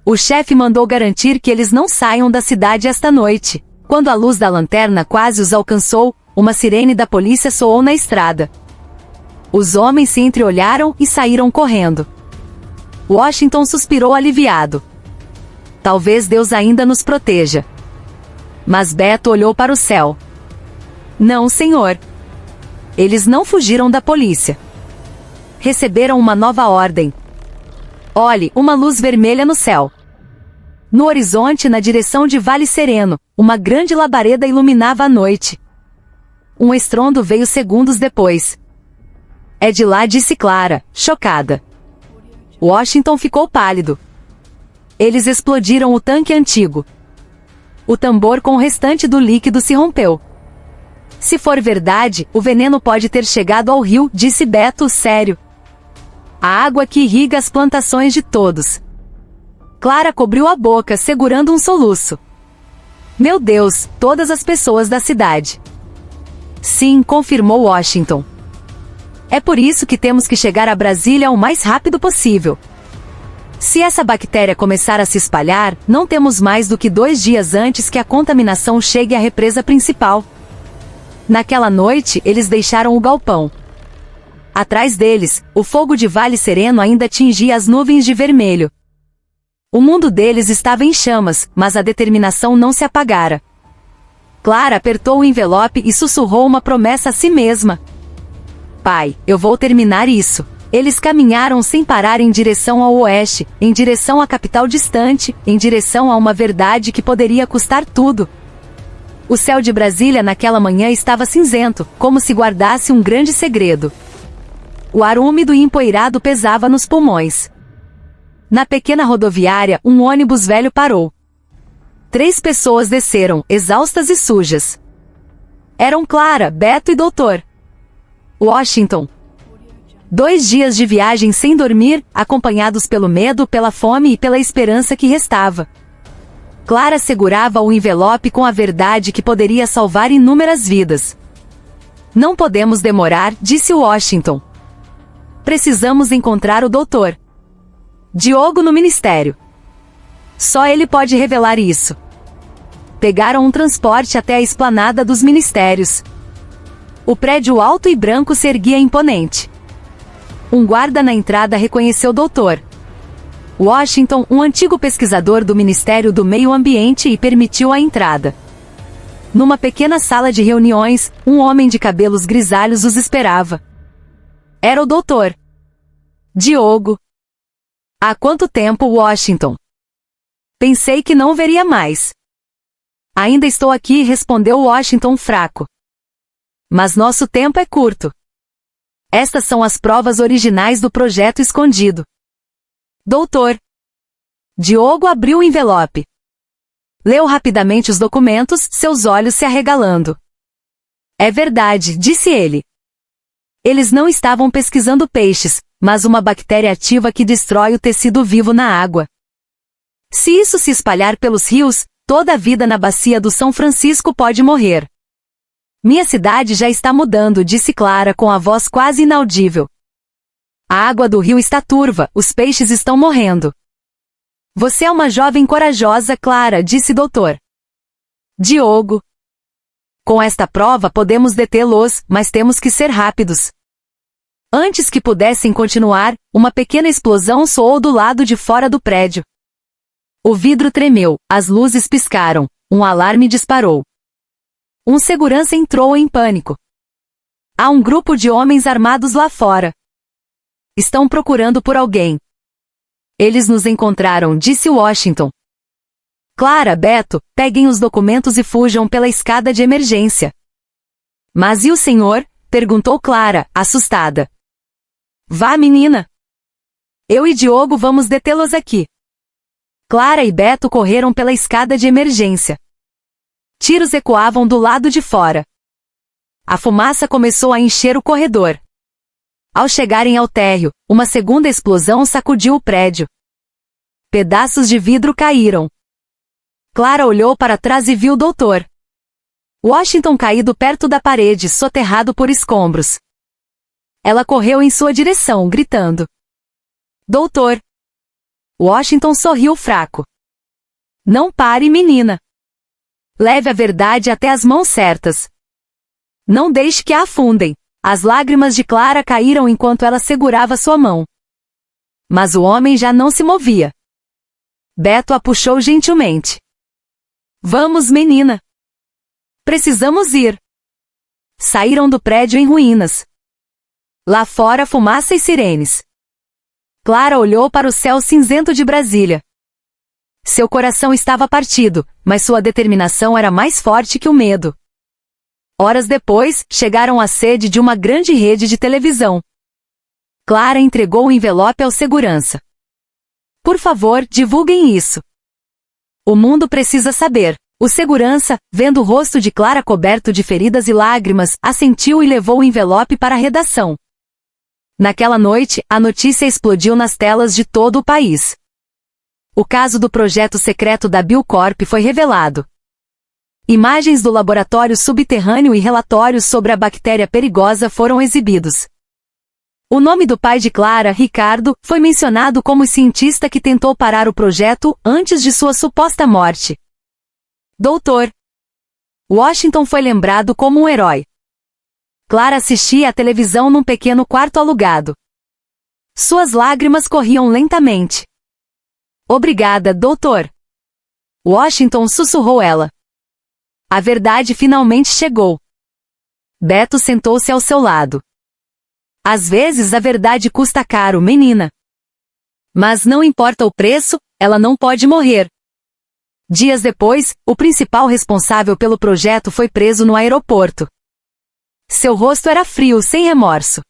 O chefe mandou garantir que eles não saiam da cidade esta noite. Quando a luz da lanterna quase os alcançou, uma sirene da polícia soou na estrada. Os homens se entreolharam e saíram correndo. Washington suspirou aliviado. Talvez Deus ainda nos proteja. Mas Beto olhou para o céu. Não, senhor. Eles não fugiram da polícia. Receberam uma nova ordem. Olhe, uma luz vermelha no céu. No horizonte, na direção de Vale Sereno, uma grande labareda iluminava a noite. Um estrondo veio segundos depois. É de lá, disse Clara, chocada. Washington ficou pálido. Eles explodiram o tanque antigo. O tambor com o restante do líquido se rompeu. Se for verdade, o veneno pode ter chegado ao rio, disse Beto, sério. A água que irriga as plantações de todos. Clara cobriu a boca, segurando um soluço. Meu Deus, todas as pessoas da cidade. Sim, confirmou Washington. É por isso que temos que chegar a Brasília o mais rápido possível. Se essa bactéria começar a se espalhar, não temos mais do que 2 dias antes que a contaminação chegue à represa principal. Naquela noite, eles deixaram o galpão. Atrás deles, o fogo de Vale Sereno ainda tingia as nuvens de vermelho. O mundo deles estava em chamas, mas a determinação não se apagara. Clara apertou o envelope e sussurrou uma promessa a si mesma. Pai, eu vou terminar isso. Eles caminharam sem parar em direção ao oeste, em direção à capital distante, em direção a uma verdade que poderia custar tudo. O céu de Brasília naquela manhã estava cinzento, como se guardasse um grande segredo. O ar úmido e empoeirado pesava nos pulmões. Na pequena rodoviária, um ônibus velho parou. 3 pessoas desceram, exaustas e sujas. Eram Clara, Beto e Dr. Washington. 2 dias de viagem sem dormir, acompanhados pelo medo, pela fome e pela esperança que restava. Clara segurava o envelope com a verdade que poderia salvar inúmeras vidas. Não podemos demorar, disse Washington. Precisamos encontrar o doutor Diogo no ministério. Só ele pode revelar isso. Pegaram um transporte até a esplanada dos ministérios. O prédio alto e branco se erguia imponente. Um guarda na entrada reconheceu o doutor Washington, um antigo pesquisador do Ministério do Meio Ambiente, e permitiu a entrada. Numa pequena sala de reuniões, um homem de cabelos grisalhos os esperava. Era o doutor Diogo. Há quanto tempo, Washington? Pensei que não veria mais. Ainda estou aqui, respondeu Washington fraco. Mas nosso tempo é curto. Estas são as provas originais do projeto escondido. Doutor Diogo abriu o envelope. Leu rapidamente os documentos, seus olhos se arregalando. É verdade, disse ele. Eles não estavam pesquisando peixes, mas uma bactéria ativa que destrói o tecido vivo na água. Se isso se espalhar pelos rios, toda a vida na bacia do São Francisco pode morrer. Minha cidade já está mudando, disse Clara com a voz quase inaudível. A água do rio está turva, os peixes estão morrendo. Você é uma jovem corajosa, Clara, disse Dr. Diogo. Com esta prova podemos detê-los, mas temos que ser rápidos. Antes que pudessem continuar, uma pequena explosão soou do lado de fora do prédio. O vidro tremeu, as luzes piscaram, um alarme disparou. Um segurança entrou em pânico. Há um grupo de homens armados lá fora. Estão procurando por alguém. Eles nos encontraram, disse Washington. Clara, Beto, peguem os documentos e fujam pela escada de emergência. Mas e o senhor? Perguntou Clara, assustada. Vá, menina. Eu e Diogo vamos detê-los aqui. Clara e Beto correram pela escada de emergência. Tiros ecoavam do lado de fora. A fumaça começou a encher o corredor. Ao chegarem ao térreo, uma segunda explosão sacudiu o prédio. Pedaços de vidro caíram. Clara olhou para trás e viu o Dr. Washington caído perto da parede, soterrado por escombros. Ela correu em sua direção, gritando. Doutor! Washington sorriu fraco. Não pare, menina. Leve a verdade até as mãos certas. Não deixe que a afundem. As lágrimas de Clara caíram enquanto ela segurava sua mão. Mas o homem já não se movia. Beto a puxou gentilmente. Vamos, menina. Precisamos ir. Saíram do prédio em ruínas. Lá fora, fumaça e sirenes. Clara olhou para o céu cinzento de Brasília. Seu coração estava partido, mas sua determinação era mais forte que o medo. Horas depois, chegaram à sede de uma grande rede de televisão. Clara entregou o envelope ao segurança. Por favor, divulguem isso. O mundo precisa saber. O segurança, vendo o rosto de Clara coberto de feridas e lágrimas, assentiu e levou o envelope para a redação. Naquela noite, a notícia explodiu nas telas de todo o país. O caso do projeto secreto da Biocorp foi revelado. Imagens do laboratório subterrâneo e relatórios sobre a bactéria perigosa foram exibidos. O nome do pai de Clara, Ricardo, foi mencionado como o cientista que tentou parar o projeto antes de sua suposta morte. Doutor Washington foi lembrado como um herói. Clara assistia à televisão num pequeno quarto alugado. Suas lágrimas corriam lentamente. Obrigada, doutor. Washington sussurrou ela. A verdade finalmente chegou. Beto sentou-se ao seu lado. Às vezes a verdade custa caro, menina. Mas não importa o preço, ela não pode morrer. Dias depois, o principal responsável pelo projeto foi preso no aeroporto. Seu rosto era frio, sem remorso.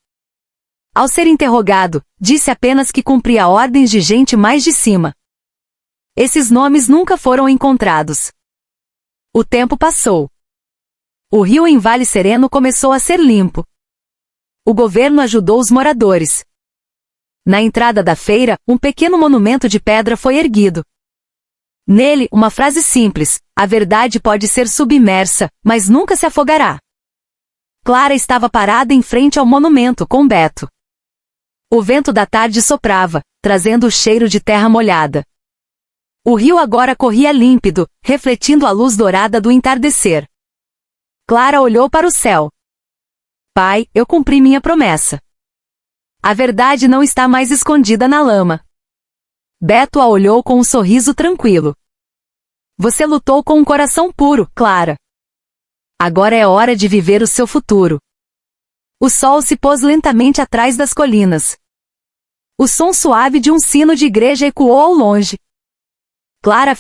Ao ser interrogado, disse apenas que cumpria ordens de gente mais de cima. Esses nomes nunca foram encontrados. O tempo passou. O rio em Vale Sereno começou a ser limpo. O governo ajudou os moradores. Na entrada da feira, um pequeno monumento de pedra foi erguido. Nele, uma frase simples: a verdade pode ser submersa, mas nunca se afogará. Clara estava parada em frente ao monumento com Beto. O vento da tarde soprava, trazendo o cheiro de terra molhada. O rio agora corria límpido, refletindo a luz dourada do entardecer. Clara olhou para o céu. Pai, eu cumpri minha promessa. A verdade não está mais escondida na lama. Beto a olhou com um sorriso tranquilo. Você lutou com um coração puro, Clara. Agora é hora de viver o seu futuro. O sol se pôs lentamente atrás das colinas. O som suave de um sino de igreja ecoou ao longe. Clara